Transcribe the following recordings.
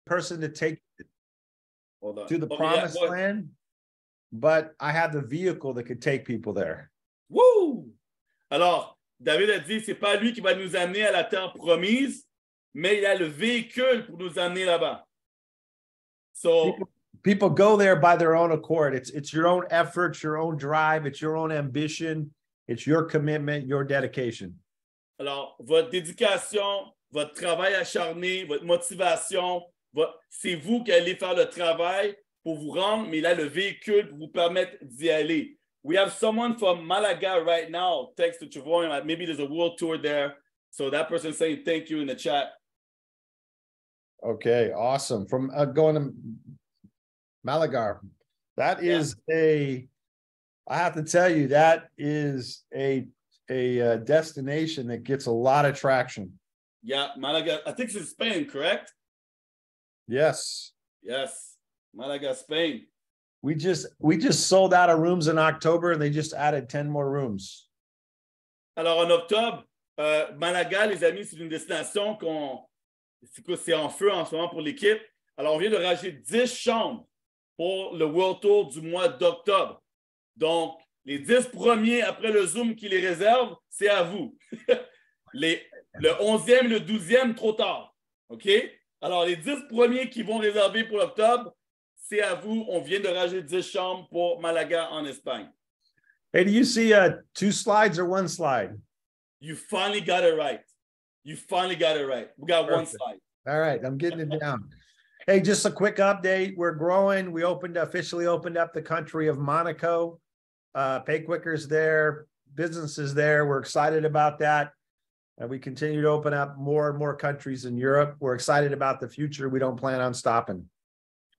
person to take to the Okay, promised land, but I have the vehicle that could take people there. Woo! Alors, David a dit, c'est pas lui qui va nous amener à la terre promise, mais il a le véhicule pour nous amener là-bas. So, people go there by their own accord. It's your own effort, your own drive, it's your own ambition, it's your commitment, your dedication. alors, votre dédication, votre travail acharné, votre motivation, c'est vous qui allez faire le travail pour vous rendre, mais il a le véhicule pour vous permettre d'y aller. We have someone from Malaga right now, text to Trevor, maybe there's a world tour there. So that person saying thank you in the chat. Okay, awesome. From going to Malaga. That is I have to tell you, that is a destination that gets a lot of traction. Yeah, Malaga. I think it's in Spain, correct? Yes. Yes, Malaga, Spain. We just sold out of rooms in October, and they just added 10 more rooms. Alors, en octobre, Malaga, les amis, c'est une destination c'est en feu en ce moment pour l'équipe. Alors, on vient de rajouter 10 chambres pour le World Tour du mois d'octobre. Donc, les 10 premiers après le Zoom qui les réserve, c'est à vous. Le 11e et le 12e, trop tard. OK? Alors, les 10 premiers qui vont réserver pour octobre, c'est à vous. On vient de rajouter 10 chambres pour Malaga en Espagne. Hey, do you see 2 slides or 1 slide? You finally got it right. You finally got it right. We got Perfect. 1 slide. All right, I'm getting it down. Hey, just a quick update. We're growing. We officially opened up the country of Monaco. PayQuicker's there, businesses there. We're excited about that. And we continue to open up more and more countries in Europe. We're excited about the future. We don't plan on stopping.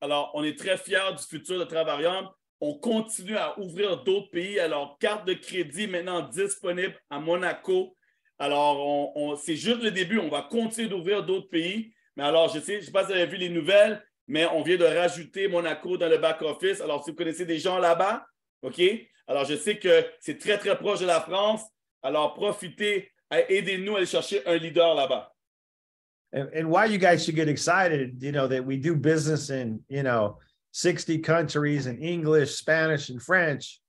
Alors, on est très fiers du futur de Travarium. On continue à ouvrir d'autres pays. Alors, carte de crédit maintenant disponible à Monaco. Alors, c'est juste le début. On va continuer d'ouvrir d'autres pays. Mais alors, je ne sais pas si vous avez vu les nouvelles, mais on vient de rajouter Monaco dans le back-office. Alors, si vous connaissez des gens là-bas, OK? Alors, je sais que c'est très, très proche de la France. Alors, profitez, aidez-nous à aller chercher un leader là-bas. And why you guys should get excited, that we do business in, 60 countries in English, Spanish, and French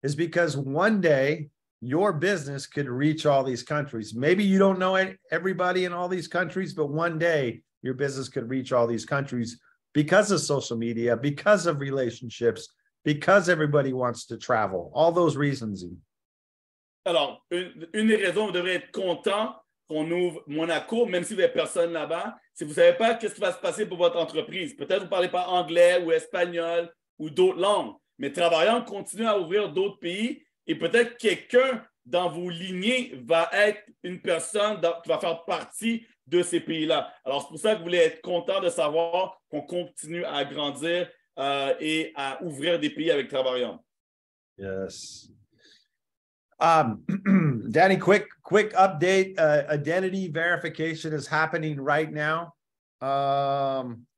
is because one day your business could reach all these countries. Maybe you don't know everybody in all these countries, but one day your business could reach all these countries because of social media, because of relationships, because everybody wants to travel, all those reasons. Alors, une des raisons où vous devrez être content qu'on ouvre Monaco, même si vous n'avez personne là-bas, si vous ne savez pas ce qui va se passer pour votre entreprise. Peut-être que vous ne parlez pas anglais ou espagnol ou d'autres langues, mais Travarium continue à ouvrir d'autres pays et peut-être quelqu'un dans vos lignées va être une personne qui va faire partie de ces pays-là. Alors, c'est pour ça que vous voulez être content de savoir qu'on continue à grandir et à ouvrir des pays avec Travarium. Yes. Danny, quick update. Identity verification is happening right now.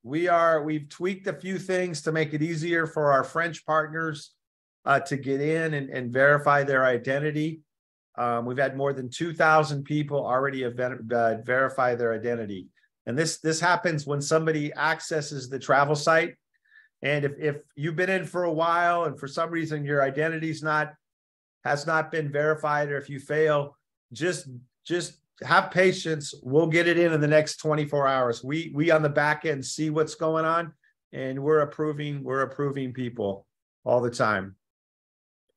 We've tweaked a few things to make it easier for our French partners to get in and verify their identity. We've had more than 2,000 people already verify their identity. And this happens when somebody accesses the travel site. And if you've been in for a while and for some reason your identity's has not been verified, or if you fail, just have patience. We'll get it in the next 24 hours. We on the back end see what's going on, and we're approving people all the time.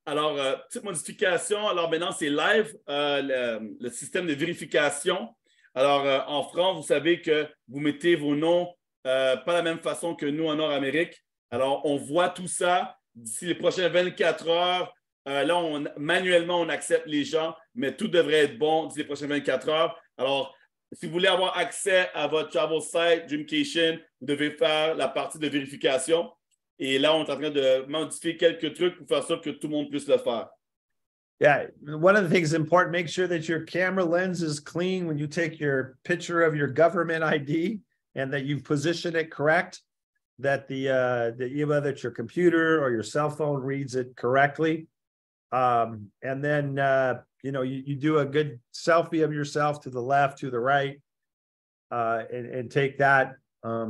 Alors, petite modification. Alors, maintenant, c'est live, le système de vérification. Alors, en France, vous savez que vous mettez vos noms pas de la même façon que nous en Nord-Amérique. Alors, on voit tout ça d'ici les prochaines 24 heures. Là, manuellement, on accepte les gens, mais tout devrait être bon d'ici les prochaines 24 heures. Alors, si vous voulez avoir accès à votre travel site, Dreamcation, vous devez faire la partie de vérification. Et là, on est en train de modifier quelques trucs pour faire ça que tout le monde puisse le faire. Yeah, one of the things important, make sure that your camera lens is clean when you take your picture of your government ID and that you've positioned it correct, that whether it's your computer or your cell phone reads it correctly. And then, you do a good selfie of yourself to the left, to the right, and take that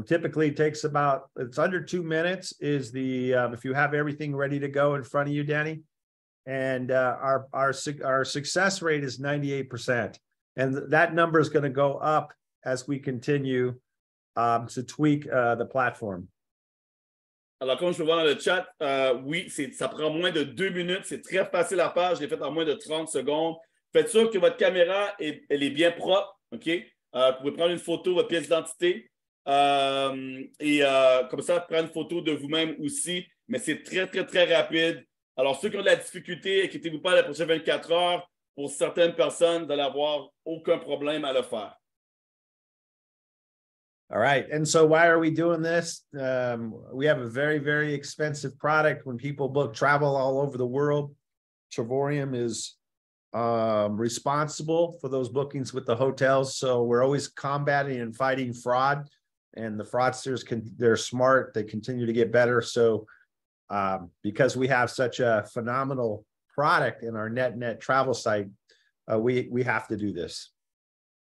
Typically it takes it's under 2 minutes is if you have everything ready to go in front of you, Danny. And our success rate is 98%. And that number is going to go up as we continue to tweak the platform. Alors, comme je peux voir dans le chat, oui, ça prend moins de 2 minutes. C'est très facile à faire. Je l'ai fait en moins de 30 secondes. Faites sûr que votre caméra, elle est bien propre. OK? Vous pouvez prendre une photo de votre pièce d'identité. Comme ça, prendre une photo de vous-même aussi. Mais c'est très, très, très rapide. Alors, ceux qui ont de la difficulté, inquiétez-vous pas, la prochaine 24 heures, pour certaines personnes, vous allez avoir aucun problème à le faire. All right. And so why are we doing this? We have a very, very expensive product. When people book travel all over the world, Travorium is responsible for those bookings with the hotels. So we're always combating and fighting fraud. And the fraudsters, they're smart. They continue to get better. So because we have such a phenomenal product in our NetNet travel site, we have to do this.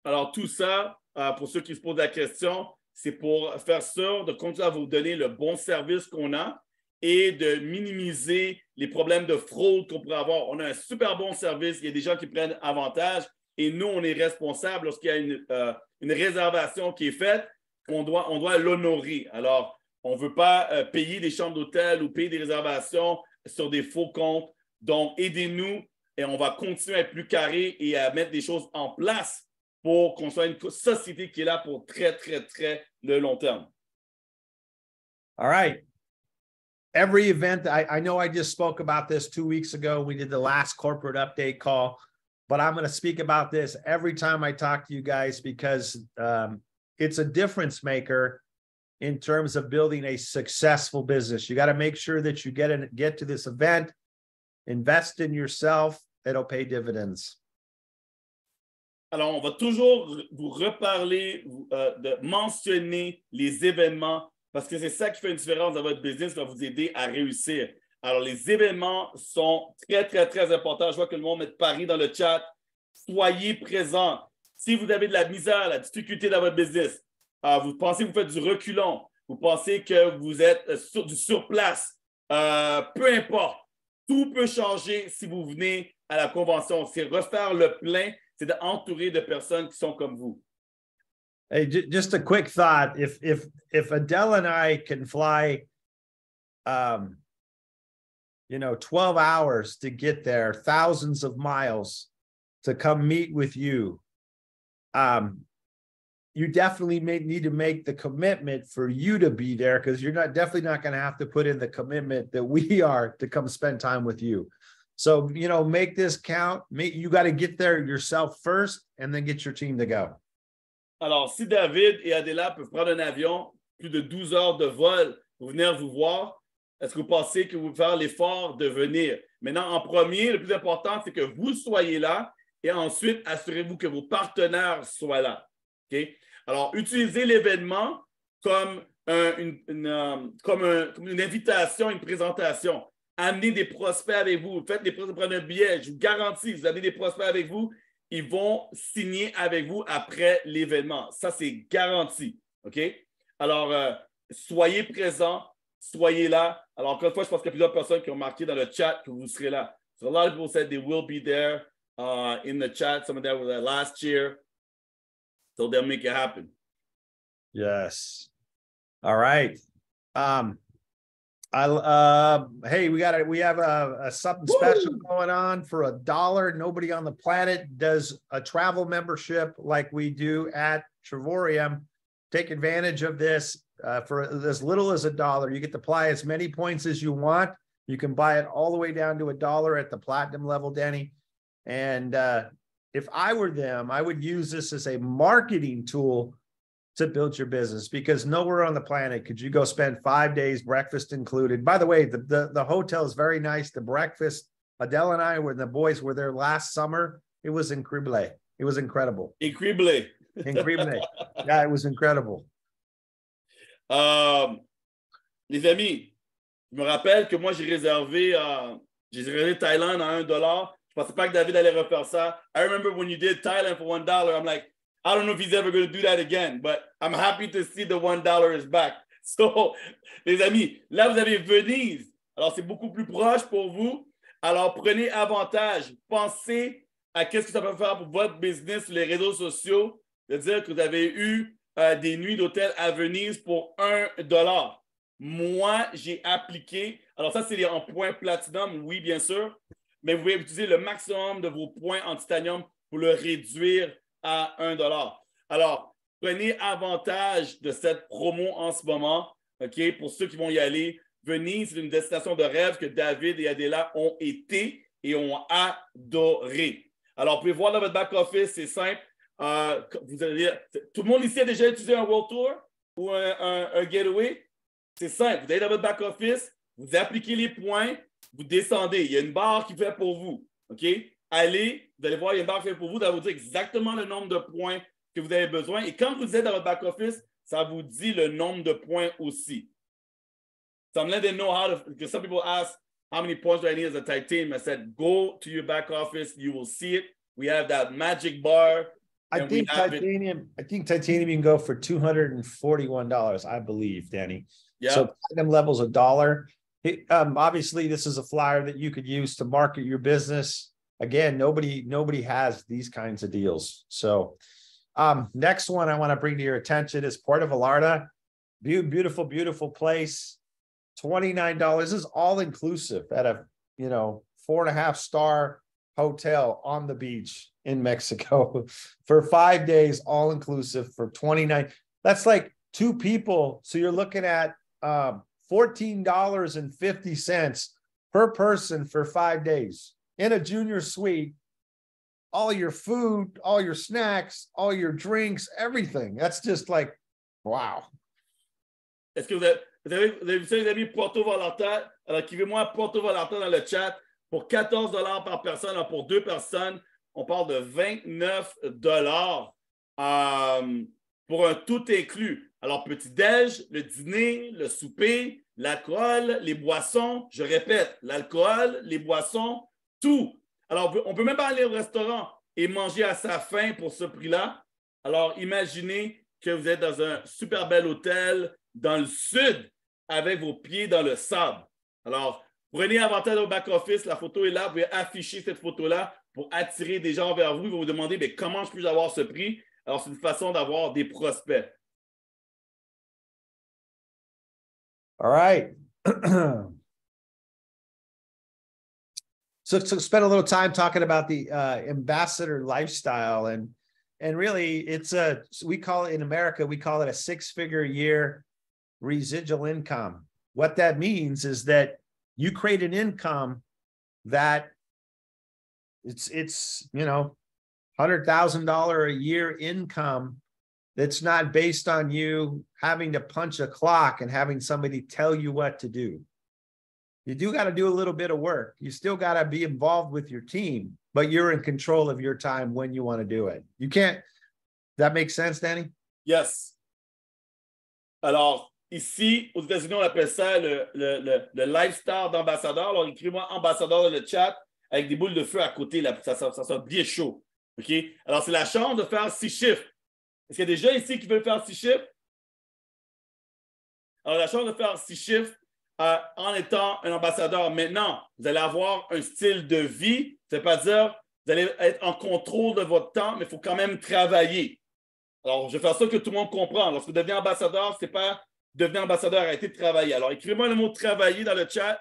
Alors, tout ça, pour ceux qui se posent la question, c'est pour faire sûr de continuer à vous donner le bon service qu'on a et de minimiser les problèmes de fraude qu'on pourrait avoir. On a un super bon service, il y a des gens qui prennent avantage et nous, on est responsable lorsqu'il y a une réservation qui est faite, on doit l'honorer. Alors, on ne veut pas payer des chambres d'hôtel ou payer des réservations sur des faux comptes. Donc, aidez-nous et on va continuer à être plus carré et à mettre des choses en place pour qu'on soit une société qui est là pour très, très, très le long terme. All right. Every event, I know I just spoke about this 2 weeks ago. We did the last corporate update call, but I'm going to speak about this every time I talk to you guys because it's a difference maker in terms of building a successful business. You got to make sure that you get to this event, invest in yourself, it'll pay dividends. Alors, on va toujours vous reparler, de mentionner les événements parce que c'est ça qui fait une différence dans votre business, qui va vous aider à réussir. Alors, les événements sont très, très, très importants. Je vois que le monde met Paris dans le chat. Soyez présents. Si vous avez de la misère, la difficulté dans votre business, vous pensez que vous faites du reculon, vous pensez que vous êtes du surplace, peu importe, tout peut changer si vous venez à la convention. C'est refaire le plein, c'est d'entourer de personnes qui sont comme vous. Hey, just a quick thought. If Adele and I can fly, 12 hours to get there, thousands of miles to come meet with you, you definitely need to make the commitment for you to be there because you're definitely not going to have to put in the commitment that we are to come spend time with you. So, make this count. You got to get there yourself first and then get your team to go. Alors, si David et Adela peuvent prendre un avion, plus de 12 heures de vol pour venir vous voir, est-ce que vous pensez que vous pouvez faire l'effort de venir? Maintenant, en premier, le plus important, c'est que vous soyez là et ensuite, assurez-vous que vos partenaires soient là. Okay? Alors, utilisez l'événement comme une invitation, une présentation. Amenez des prospects avec vous. Faites des prospects, prenez un billet. Je vous garantis, vous amenez des prospects avec vous, ils vont signer avec vous après l'événement. Ça, c'est garanti. OK? Alors, soyez présents, soyez là. Alors, encore une fois, je pense qu'il y a plusieurs personnes qui ont marqué dans le chat que vous serez là. So a lot of people said they will be there in the chat. Some of them were there last year. So they'll make it happen. Yes. All right. Hey, we have a something special going on for $1. Nobody on the planet does a travel membership like we do at Travorium. Take advantage of this for as little as $1. You get to apply as many points as you want. You can buy it all the way down to $1 at the platinum level, Danny. And if I were them, I would use this as a marketing tool to build your business because nowhere on the planet could you go spend 5 days, breakfast included. By the way, the hotel is very nice. The breakfast, Adele and I, the boys were there last summer. It was incredible. It was incredible. Incredible. Incredible. Yeah, it was incredible. Les amis, je me rappelle que moi, j'ai réservé Thaïlande à $1. Je ne pensais pas que David allait refaire ça. I remember when you did Thailand for $1. I'm like, I don't know if he's ever going to do that again, but I'm happy to see the $1 is back. So, les amis, là, vous avez Venise. Alors, c'est beaucoup plus proche pour vous. Alors, prenez avantage. Pensez à qu'est-ce que ça peut faire pour votre business sur les réseaux sociaux. De dire que vous avez eu des nuits d'hôtel à Venise pour $1. Moi, j'ai appliqué. Alors, ça, c'est en points platinum, oui, bien sûr. Mais vous pouvez utiliser le maximum de vos points en titanium pour le réduire à $1. Alors, prenez avantage de cette promo en ce moment. OK? Pour ceux qui vont y aller, Venise, c'est une destination de rêve que David et Adela ont été et ont adoré. Alors, vous pouvez voir dans votre back-office, c'est simple. Vous allez, tout le monde ici a déjà utilisé un World Tour ou un Getaway? C'est simple. Vous allez dans votre back-office, vous appliquez les points, vous descendez. Il y a une barre qui fait pour vous. OK? Allez, vous allez voir, il y a une barre qui fait pour vous. Ça va vous dire exactement le nombre de points que vous avez besoin. Et quand vous êtes dans votre back-office, ça vous dit le nombre de points aussi. So I'm letting them know how to, because some people ask, how many points do I need as a titanium? I said, go to your back office. You will see it. We have that magic bar. I think titanium you can go for $241, I believe, Danny. Yeah. So platinum level's $1. Obviously, this is a flyer that you could use to market your business. Again, nobody has these kinds of deals. So next one I want to bring to your attention is Puerto Vallarta. Beautiful, beautiful place. $29. This is all inclusive at a 4.5-star hotel on the beach in Mexico for 5 days, all inclusive for $29. That's like 2 people. So you're looking at $14.50 per person for 5 days in a junior suite. All your food, all your snacks, all your drinks, everything. That's just like, wow. Est-ce que vous avez vu ça, les amis, Puerto Vallarta? Alors, écrivez-moi Puerto Vallarta dans le chat pour $14 par personne. Alors, pour 2 personnes, on parle de $29 pour un tout inclus. Alors, petit-déj, le dîner, le souper, l'alcool, les boissons. Je répète, l'alcool, les boissons, tout. Alors, on peut même pas aller au restaurant et manger à sa faim pour ce prix-là. Alors, imaginez que vous êtes dans un super bel hôtel dans le sud avec vos pieds dans le sable. Alors, prenez avantage au back-office. La photo est là. Vous pouvez afficher cette photo-là pour attirer des gens vers vous. Ils vont vous demander mais comment je peux avoir ce prix? Alors, c'est une façon d'avoir des prospects. All right. So spend a little time talking about the ambassador lifestyle, and really we call it in America, we call it a 6-figure a year residual income. What that means is that you create an income that it's $100,000 a year income that's not based on you having to punch a clock and having somebody tell you what to do. You do got to do a little bit of work. You still got to be involved with your team, but you're in control of your time when you want to do it. You can't. That makes sense, Danny? Yes. Alors, ici, aux États-Unis, on appelle ça le lifestyle d'ambassadeur. Alors, écris-moi ambassadeur dans le chat avec des boules de feu à côté. Là, ça sera bien chaud. OK? Alors, c'est la chance de faire 6 chiffres. Est-ce qu'il y a des gens ici qui veulent faire 6 chiffres? Alors, la chance de faire 6 chiffres en étant un ambassadeur. Maintenant, vous allez avoir un style de vie. Ça ne veut pas dire vous allez être en contrôle de votre temps, mais il faut quand même travailler. Alors, je vais faire ça que tout le monde comprend. Lorsque vous devenez ambassadeur, ce n'est pas devenir ambassadeur, arrêter de travailler. Alors, écrivez-moi le mot « travailler » dans le chat,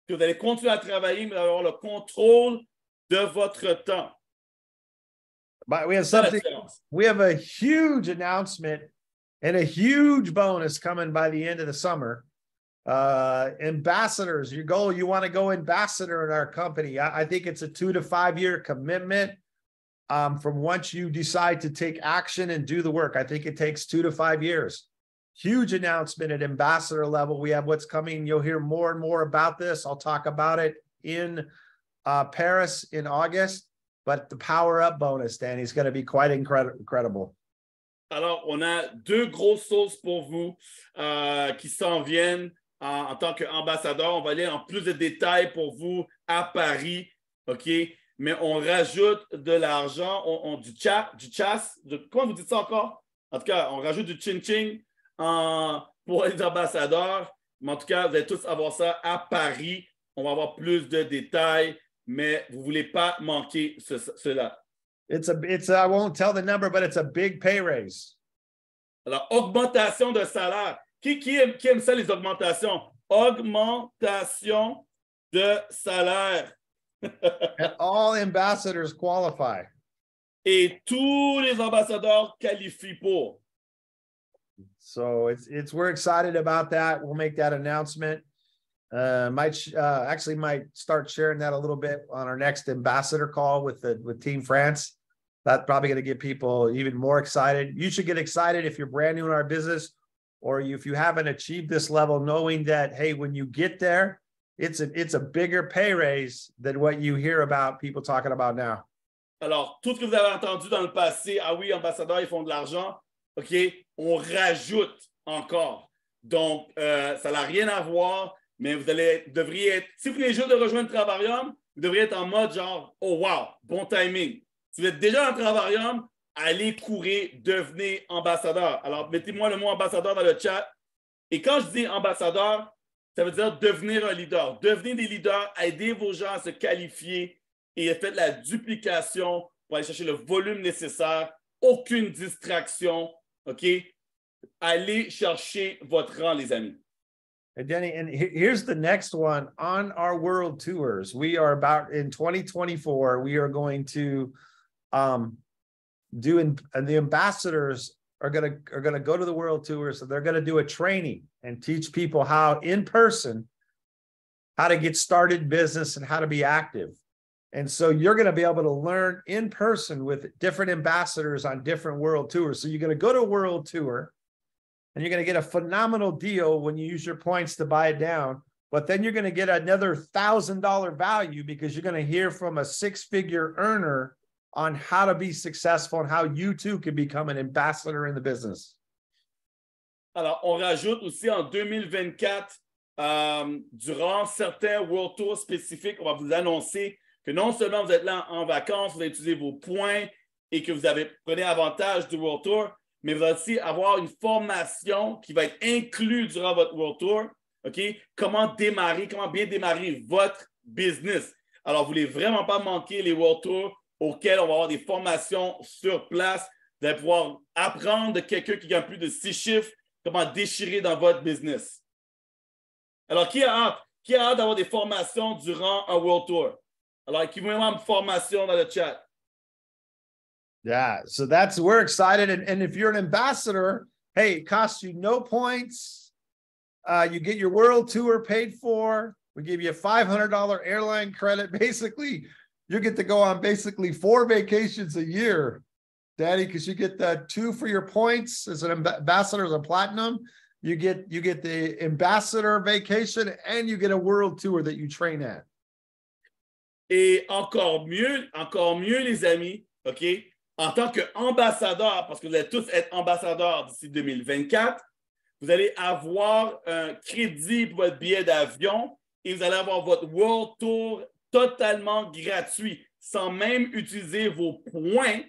que vous allez continuer à travailler, mais vous allez avoir le contrôle de votre temps. But we have a huge announcement and a huge bonus coming by the end of the summer. Ambassadors, your goal, you want to go ambassador in our company. I think it's a 2 to 5 year commitment from once you decide to take action and do the work. I think it takes 2 to 5 years. Huge announcement at ambassador level. We have what's coming. You'll hear more and more about this. I'll talk about it in Paris in August, but the power up bonus, Danny, is going to be quite incredible. Alors, on a 2 grosses sauces pour vous qui s'en viennent en tant qu'ambassadeur. On va aller en plus de détails pour vous à Paris. OK? mais on rajoute de l'argent, du chasse, comment vous dites ça encore? En tout cas, on rajoute du ching-ching pour les ambassadeurs. Mais en tout cas, vous allez tous avoir ça à Paris. On va avoir plus de détails, mais vous ne voulez pas manquer cela. I won't tell the number, but it's a big pay raise. Alors, augmentation de salaire. Qui aime ça, les augmentations? Augmentation de salaire. And all ambassadors qualify. Et tous les ambassadeurs qualifient pour. So we're excited about that. We'll make that announcement. Might start sharing that a little bit on our next ambassador call with Team France. That's probably going to get people even more excited. You should get excited if you're brand new in our business, or if you haven't achieved this level, knowing that, hey, when you get there, it's a bigger pay raise than what you hear about people talking about now. Alors, tout ce que vous avez entendu dans le passé, ah oui, ambassadeurs, ils font de l'argent, OK, on rajoute encore. Donc, ça n'a rien à voir, mais vous devriez être, si vous venez juste de rejoindre Travarium, vous devriez être en mode genre, oh wow, bon timing. Si vous êtes déjà dans Travarium, allez courir, devenez ambassadeur. Alors, mettez-moi le mot ambassadeur dans le chat. Et quand je dis ambassadeur, ça veut dire devenir un leader. Devenez des leaders, aidez vos gens à se qualifier et faites la duplication pour aller chercher le volume nécessaire. Aucune distraction, OK? Allez chercher votre rang, les amis. And Denny, and here's the next one. On our world tours, we are about in 2024, we are going to and the ambassadors are going to go to the world tour. So they're going to do a training and teach people how in person, how to get started in business and how to be active. And so you're going to be able to learn in person with different ambassadors on different world tours. So you're going to go to a world tour and you're going to get a phenomenal deal when you use your points to buy it down. But then you're going to get another $1,000 value because you're going to hear from a six-figure earner on how to be successful and how you too can become an ambassador in the business. Alors, on rajoute aussi en 2024, durant certains World Tours spécifiques, on va vous annoncer que non seulement vous êtes là en vacances, vous allez utiliser vos points et que vous prenez avantage du World Tour, mais vous allez aussi avoir une formation qui va être inclue durant votre World Tour. OK? Comment bien démarrer votre business. Alors, vous ne voulez vraiment pas manquer les World Tours auxquels on va avoir des formations sur place. Vous allez pouvoir apprendre de quelqu'un qui gagne plus de 6 chiffres comment déchirer dans votre business. Alors, qui a hâte d'avoir des formations durant un World Tour? Alors, écrivez-moi une formation dans le chat. Yeah, so we're excited. And if you're an ambassador, hey, it costs you no points. You get your world tour paid for. We give you a $500 airline credit. Basically, you get to go on basically 4 vacations a year, Daddy, because you get the 2 for your points as an ambassador, as a platinum. You get the ambassador vacation and you get a world tour that you train at. Et encore mieux, les amis, OK? En tant qu'ambassadeur, parce que vous allez tous être ambassadeurs d'ici 2024, vous allez avoir un crédit pour votre billet d'avion et vous allez avoir votre World Tour totalement gratuit, sans même utiliser vos points.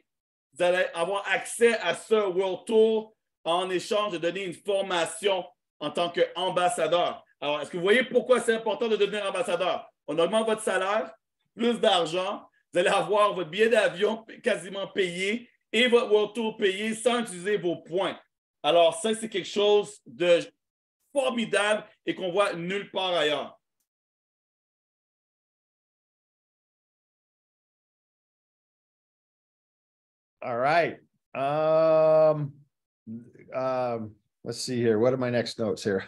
Vous allez avoir accès à ce World Tour en échange de donner une formation en tant qu'ambassadeur. Alors, est-ce que vous voyez pourquoi c'est important de devenir ambassadeur? On augmente votre salaire, plus d'argent, vous allez avoir votre billet d'avion quasiment payé et votre World Tour payé sans utiliser vos points. Alors, ça, c'est quelque chose de formidable et qu'on voit nulle part ailleurs. All right. Let's see here. What are my next notes here?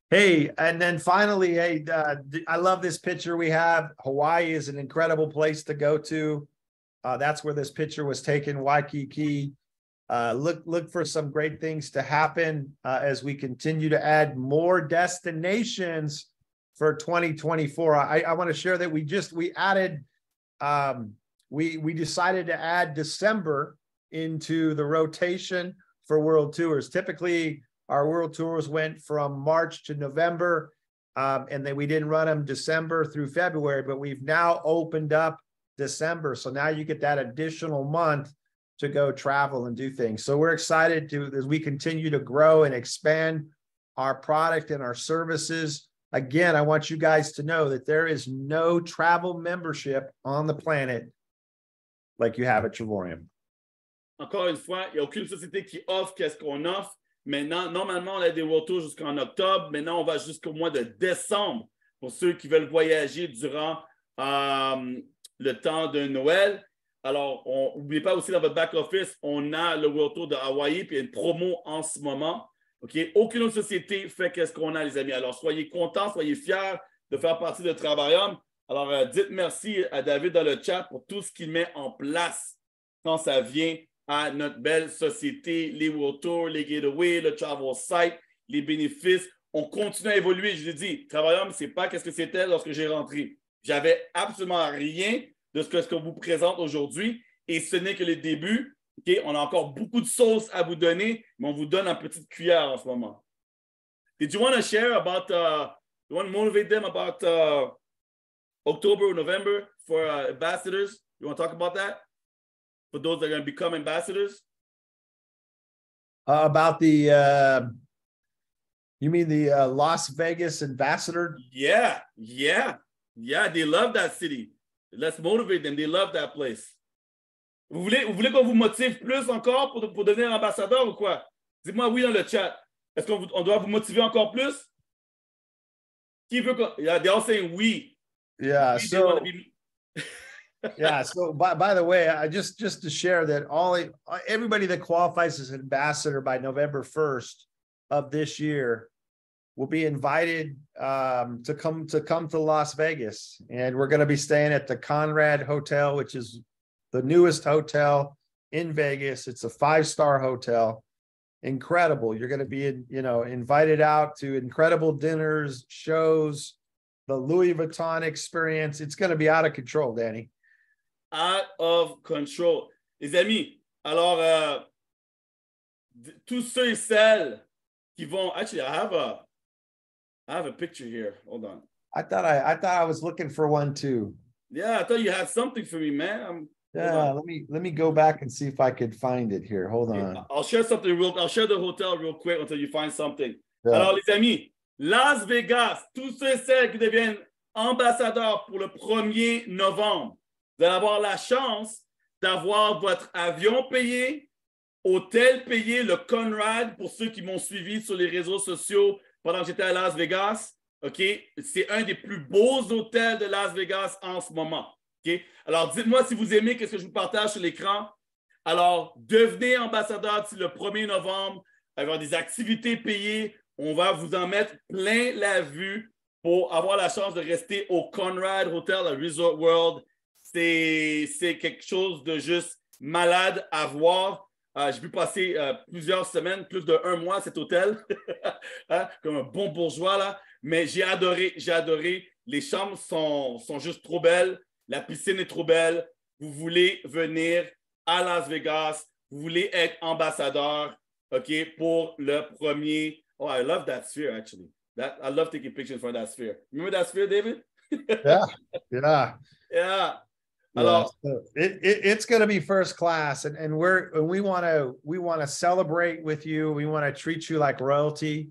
Hey, and then finally, hey, I love this picture we have. Hawaii is an incredible place to go to. That's where this picture was taken, Waikiki. Look for some great things to happen as we continue to add more destinations for 2024. I want to share that we decided to add December into the rotation for world tours. Typically, our world tours went from March to November, and then we didn't run them December through February, but we've now opened up December. So now you get that additional month to go travel and do things. So we're excited as we continue to grow and expand our product and our services. Again, I want you guys to know that there is no travel membership on the planet like you have at Travorium. Encore une fois, il n'y a aucune société qui offre qu'est-ce qu'on offre. Maintenant, normalement, on a des World Tours jusqu'en octobre. Maintenant, on va jusqu'au mois de décembre pour ceux qui veulent voyager durant le temps de Noël. Alors, n'oubliez pas aussi dans votre back-office, on a le World Tour de Hawaï, puis il y a une promo en ce moment. OK? Aucune autre société fait qu'est-ce qu'on a, les amis. Alors, soyez contents, soyez fiers de faire partie de Travarium. Alors, dites merci à David dans le chat pour tout ce qu'il met en place quand ça vient à notre belle société, les World Tours, les Gateways, le Travel Site, les bénéfices. On continue à évoluer. Je vous ai dit, Travarium, ce n'est pas qu'est-ce que c'était lorsque j'ai rentré. J'avais absolument rien de ce que vous présente aujourd'hui et ce n'est que le début. Okay? On a encore beaucoup de sauce à vous donner, mais on vous donne en petite cuillère en ce moment. Did you want to share about, you want to motivate them about October or November for ambassadors? You want to talk about that? For those that are going to become ambassadors? About the, you mean the Las Vegas ambassador? Yeah. They love that city. Let's motivate them. They love that place. Vous voulez qu'on vous motive plus encore pour devenir ambassadeur ou quoi? Dites-moi oui dans le chat. Est-ce qu'on doit vous motiver encore plus? Qui veut qu'on... Yeah, they're all saying oui. Yeah, so... Yeah, so by the way, I just to share that everybody that qualifies as an ambassador by November 1st of this year will be invited to come to Las Vegas, and we're going to be staying at the Conrad Hotel, which is the newest hotel in Vegas. It's a 5-star hotel. Incredible. You're going to be invited out to incredible dinners, shows, the Louis Vuitton experience. It's going to be out of control, Danny. Out of control. Les amis, alors, tous ceux et celles qui vont... Actually, I have a picture here. Hold on. I thought I was looking for one too. Yeah, I thought you had something for me, man. Yeah, let me go back and see if I could find it here. Hold on. I'll share something I'll share the hotel real quick until you find something. Yeah. Alors, les amis, Las Vegas, tous ceux et celles qui deviennent ambassadeurs pour le 1er novembre, vous allez avoir la chance d'avoir votre avion payé, hôtel payé, le Conrad, pour ceux qui m'ont suivi sur les réseaux sociaux pendant que j'étais à Las Vegas. OK? C'est un des plus beaux hôtels de Las Vegas en ce moment. OK? Alors, dites-moi si vous aimez ce que je vous partage sur l'écran. Alors, devenez ambassadeur d'ici le 1er novembre, avoir des activités payées. On va vous en mettre plein la vue pour avoir la chance de rester au Conrad Hotel à Resort World. C'est quelque chose de juste malade à voir. J'ai pu passer plusieurs semaines, plus d'1 mois à cet hôtel, hein, comme un bon bourgeois, là. Mais j'ai adoré. Les chambres sont juste trop belles. La piscine est trop belle. Vous voulez venir à Las Vegas. Vous voulez être ambassadeur, OK, pour le 1er. Oh, I love that sphere, actually. I love taking pictures from that sphere. Remember that sphere, David? Yeah. Alors, so it's going to be first class, and we want to celebrate with you. We want to treat you like royalty.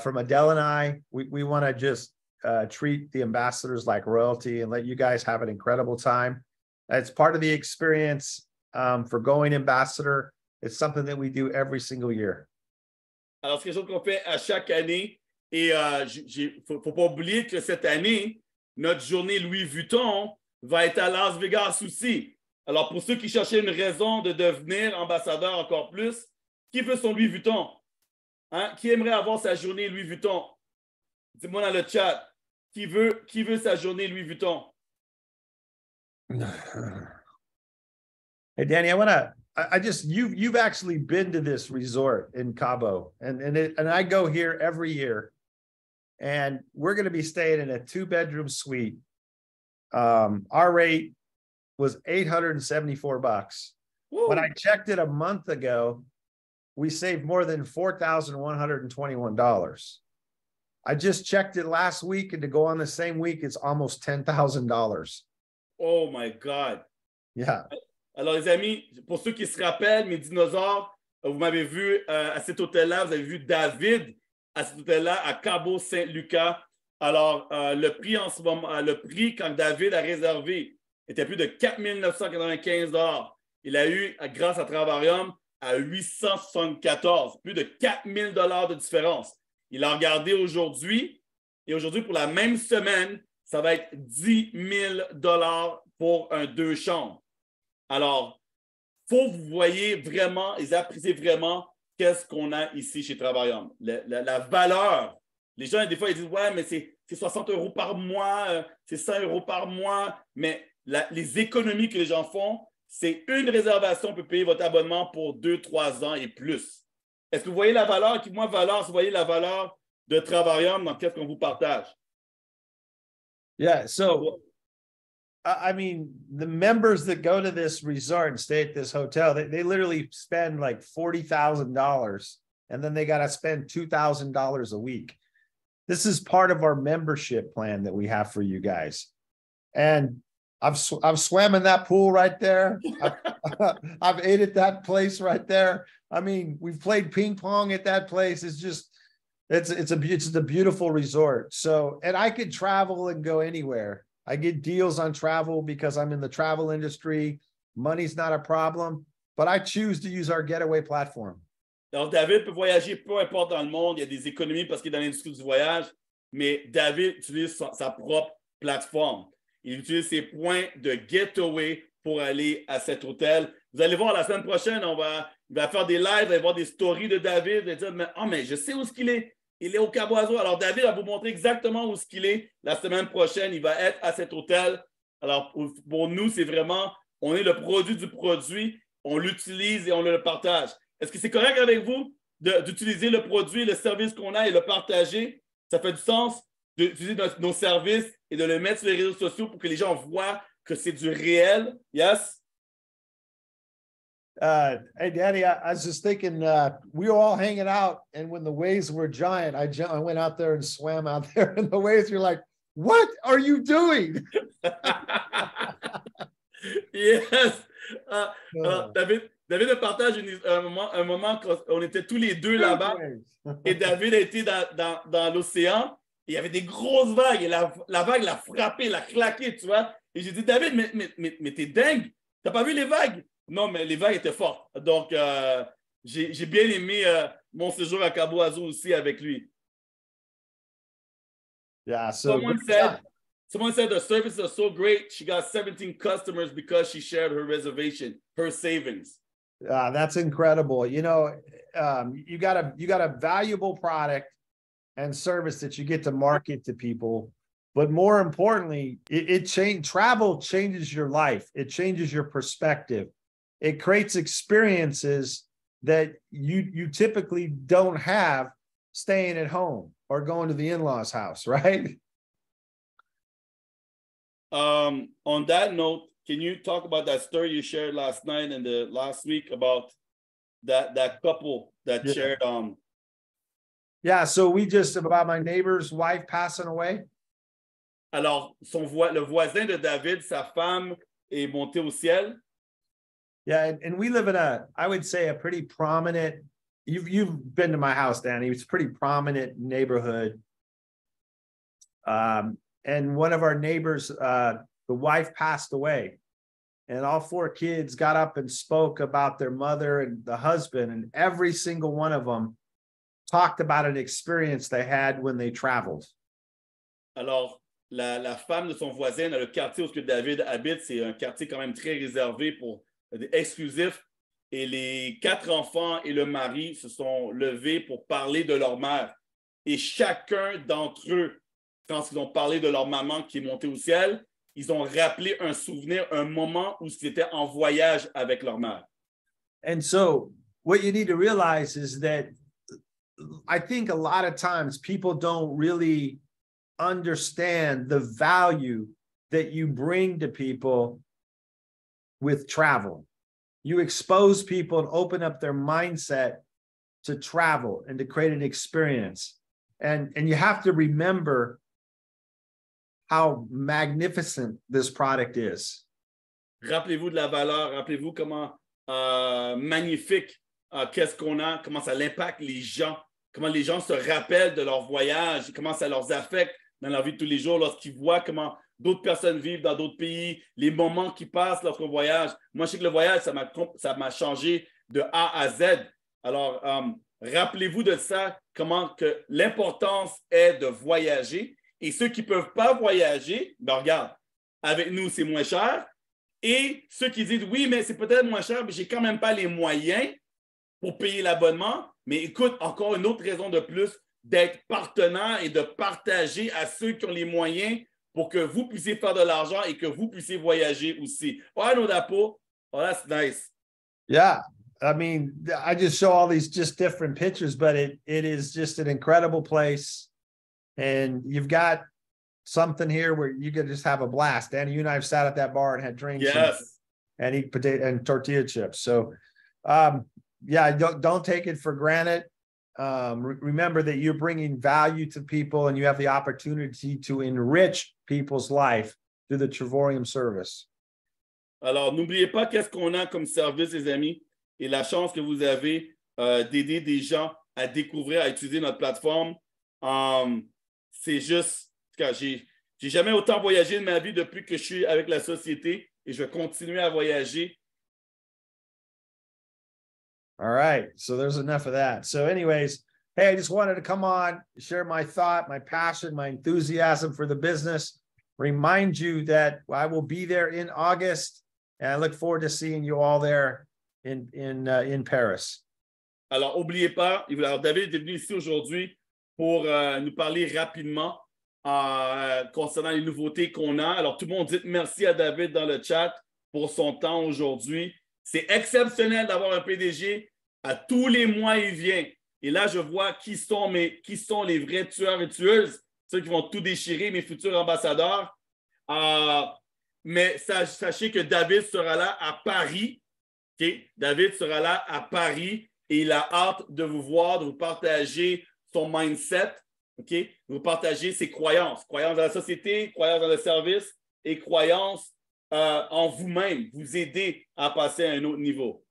From Adele and I, we want to just treat the ambassadors like royalty and let you guys have an incredible time. It's part of the experience for going ambassador. It's something that we do every single year. Alors, c'est quelque chose qu'on fait à chaque année. Et faut pas oublier que cette année, notre journée Louis Vuitton va être à Las Vegas aussi. Alors, pour ceux qui cherchaient une raison de devenir ambassadeur encore plus, qui veut son Louis Vuitton? Hein? Qui aimerait avoir sa journée Louis Vuitton? Dis-moi dans le chat. Qui veut sa journée Louis Vuitton? Hey, Danny, you've actually been to this resort in Cabo, and I go here every year, and we're going to be staying in a 2-bedroom suite. Our rate was $874. Woo. When I checked it a month ago, we saved more than $4,121. I just checked it last week, and to go on the same week, it's almost $10,000. Oh my God. Yeah. Alors, les amis, pour ceux qui se rappellent, mes dinosaures, vous m'avez vu à cet hôtel-là, vous avez vu David à cet hôtel-là, à Cabo Saint-Lucas. Alors, le prix en ce moment, le prix quand David a réservé était plus de 4 995 $. Il a eu, grâce à Travarium, à 874, plus de 4 000 $ de différence. Il a regardé aujourd'hui, et aujourd'hui, pour la même semaine, ça va être 10 000 $ pour un 2 chambres. Alors, il faut que vous voyez vraiment et appréciez vraiment qu'est-ce qu'on a ici chez Travarium. La valeur. Les gens, des fois, ils disent, ouais, mais c'est 60 € par mois, c'est 100 € par mois. Mais les économies que les gens font, c'est une réservation peut payer votre abonnement pour 2-3 ans et plus. Est-ce que vous voyez la valeur? Moi, valeur, vous voyez la valeur de Travarium dans qu'est-ce qu'on vous partage? Yeah. So, I mean, the members that go to this resort and stay at this hotel, they literally spend like $40,000 and then they got to spend $2,000 a week. This is part of our membership plan that we have for you guys. And I've swam in that pool right there. I've ate at that place right there. I mean, we've played ping pong at that place. It's just, it's a beautiful resort. So, and I could travel and go anywhere. I get deals on travel because I'm in the travel industry. Money's not a problem, but I choose to use our Getaway platform. Alors, David peut voyager peu importe dans le monde. Il y a des économies parce qu'il est dans l'industrie du voyage, mais David utilise sa propre plateforme. Il utilise ses points de Getaway pour aller à cet hôtel. Vous allez voir, la semaine prochaine, il va faire des lives, il va y avoir des stories de David. Il va dire, mais je sais où est-ce qu'il est. Il est au Cabo Azul. Alors, David va vous montrer exactement où est-ce qu'il est. La semaine prochaine, il va être à cet hôtel. Alors, pour nous, c'est vraiment, on est le produit du produit, on l'utilise et on le partage. Est-ce que c'est correct avec vous d'utiliser le produit, le service qu'on a et le partager? Ça fait du sens d'utiliser nos services et de le mettre sur les réseaux sociaux pour que les gens voient que c'est du réel? Yes? Hey, Danny, I was just thinking, we were all hanging out, and when the waves were giant, I went out there and swam out there, and the waves were like, what are you doing? Yes. Alors, David me partage un moment quand on était tous les deux là-bas et David a été dans l'océan et il y avait des grosses vagues et la vague l'a frappé, l'a claqué, tu vois. Et j'ai dit, David, mais t'es dingue, t'as pas vu les vagues? Non, mais les vagues étaient fortes. Donc, j'ai bien aimé mon séjour à Cabo Azul aussi avec lui. Yeah, so someone said the services are so great, she got 17 customers because she shared her reservation, her savings. That's incredible. You know, you got a valuable product and service that you get to market to people. But more importantly, travel changes your life. It changes your perspective. It creates experiences that you typically don't have staying at home or going to the in-laws' house, right? On that note, can you talk about that story you shared last night and the last week about that couple that shared? Yeah, so about my neighbor's wife passing away. Alors, le voisin de David, sa femme est montée au ciel. Yeah, and we live in I would say, a pretty prominent, you've been to my house, Danny. It's a pretty prominent neighborhood. And one of our neighbors, the wife passed away. And all 4 kids got up and spoke about their mother and the husband. And every single one of them talked about an experience they had when they traveled. Alors, la femme de son voisin dans le quartier où David habite, c'est un quartier quand même très réservé exclusif. Et les 4 enfants et le mari se sont levés pour parler de leur mère. Et chacun d'entre eux, quand ils ont parlé de leur maman qui est montée au ciel, ils ont rappelé un souvenir, un moment où ils étaient en voyage avec leur mère. And so what you need to realize is that I think a lot of times people don't really understand the value that you bring to people with travel. You expose people and open up their mindset to travel and to create an experience. And you have to remember how magnificent this product is. Rappelez-vous de la valeur, rappelez-vous comment magnifique qu'est-ce qu'on a, comment ça impacte les gens, comment les gens se rappellent de leur voyage, comment ça leur affecte dans leur vie de tous les jours lorsqu'ils voient comment d'autres personnes vivent dans d'autres pays, les moments qui passent lorsqu'on voyage. Moi, je sais que le voyage, ça m'a changé de A à Z. Alors, rappelez-vous de ça, comment que l'importance est de voyager. Et ceux qui ne peuvent pas voyager, ben regarde, avec nous, c'est moins cher. Et ceux qui disent, oui, mais c'est peut-être moins cher, mais je n'ai quand même pas les moyens pour payer l'abonnement. Mais écoute, encore une autre raison de plus d'être partenaire et de partager à ceux qui ont les moyens pour que vous puissiez faire de l'argent et que vous puissiez voyager aussi. Oh, I know that, Paul. Oh, that's nice. Yeah. I mean, I just show all these just different pictures, but it is just an incredible place. And you've got something here where you could just have a blast. Danny, you and I have sat at that bar and had drinks and eat potato and tortilla chips. So, yeah, don't take it for granted. Remember that you're bringing value to people and you have the opportunity to enrich people's life through the Trevorium service. Alors, n'oubliez pas qu'est-ce qu'on a comme service, les amis, et la chance que vous avez d'aider des gens à découvrir, à utiliser notre plateforme. C'est juste, j'ai jamais autant voyagé de ma vie depuis que je suis avec la société et je vais continuer à voyager. All right, so there's enough of that. So anyways, hey, I just wanted to come on, share my thought, my passion, my enthusiasm for the business, remind you that I will be there in August, and I look forward to seeing you all there in Paris. Alors, n'oubliez pas, alors David est venu ici aujourd'hui pour nous parler rapidement concernant les nouveautés qu'on a. Alors, tout le monde dit merci à David dans le chat pour son temps aujourd'hui. C'est exceptionnel d'avoir un PDG. À tous les mois, il vient. Et là, je vois qui sont les vrais tueurs et tueuses, ceux qui vont tout déchirer, mes futurs ambassadeurs. Mais sachez que David sera là à Paris. Okay? David sera là à Paris et il a hâte de vous voir, de vous partager son mindset, okay? De vous partager ses croyances. Croyances dans la société, croyances dans le service et croyances en vous-même, vous aider à passer à un autre niveau.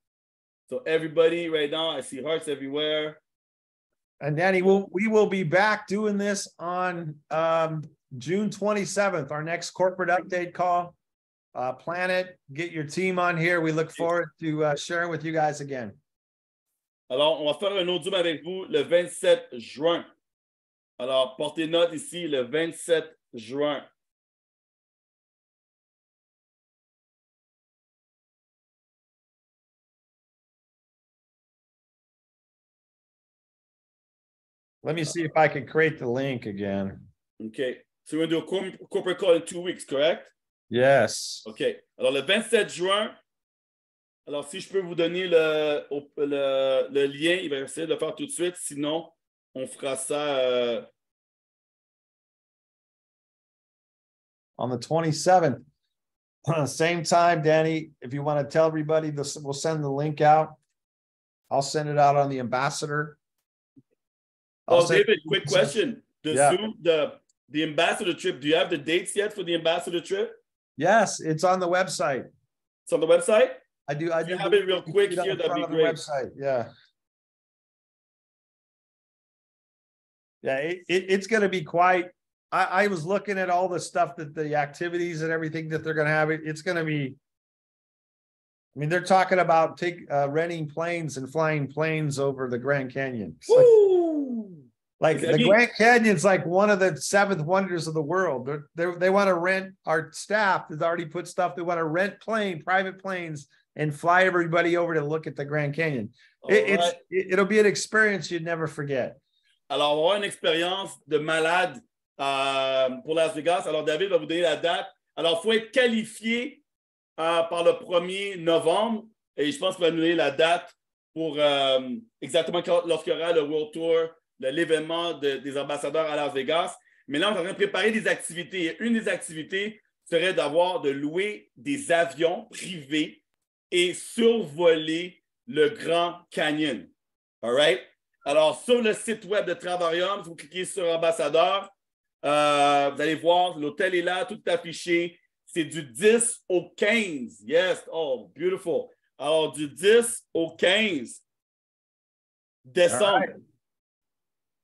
So everybody right now, I see hearts everywhere. And Danny, we will be back doing this on June 27th, our next corporate update call. Plan it, get your team on here. We look forward to sharing with you guys again. Alors, on va faire un audio avec vous le 27 juin. Alors, portez note ici, le 27 juin. Let me see if I can create the link again. Okay. So we're going to do a corporate call in 2 weeks, correct? Yes. OK. Alors, le 27 juin, alors si je peux vous donner le lien, il va essayer de le faire tout de suite. Sinon, on fera ça... On the 27th. Same time, Danny, if you want to tell everybody, we'll send the link out. I'll send it out on the ambassador. David, quick question. The ambassador trip, do you have the dates yet for the ambassador trip? Yes, it's on the website. It's on the website? I do have it real quick here, that'd be great. Website. Yeah. Yeah, it's going to be quite. I was looking at all the stuff that the activities and everything that they're going to have. It's going to be. I mean, they're talking about renting planes and flying planes over the Grand Canyon. Like the Grand Canyon's like one of the seventh wonders of the world. They want to rent, our staff has already put stuff. They want to rent private planes and fly everybody over to look at the Grand Canyon. It'll be an experience you'd never forget. Alors, on va avoir une expérience de malade pour Las Vegas. Alors, David va vous donner la date. Alors, il faut être qualifié par le 1er novembre. Et je pense qu'il va nous donner la date pour exactement lorsqu'il y aura le World Tour, l'événement des ambassadeurs à Las Vegas. Mais là, on est en train de préparer des activités. Et une des activités serait de louer des avions privés et survoler le Grand Canyon. All right? Alors, sur le site web de Travarium, vous cliquez sur ambassadeur. Vous allez voir, l'hôtel est là, tout est affiché. C'est du 10 au 15. Yes. Oh, beautiful. Alors, du 10 au 15 décembre. All right.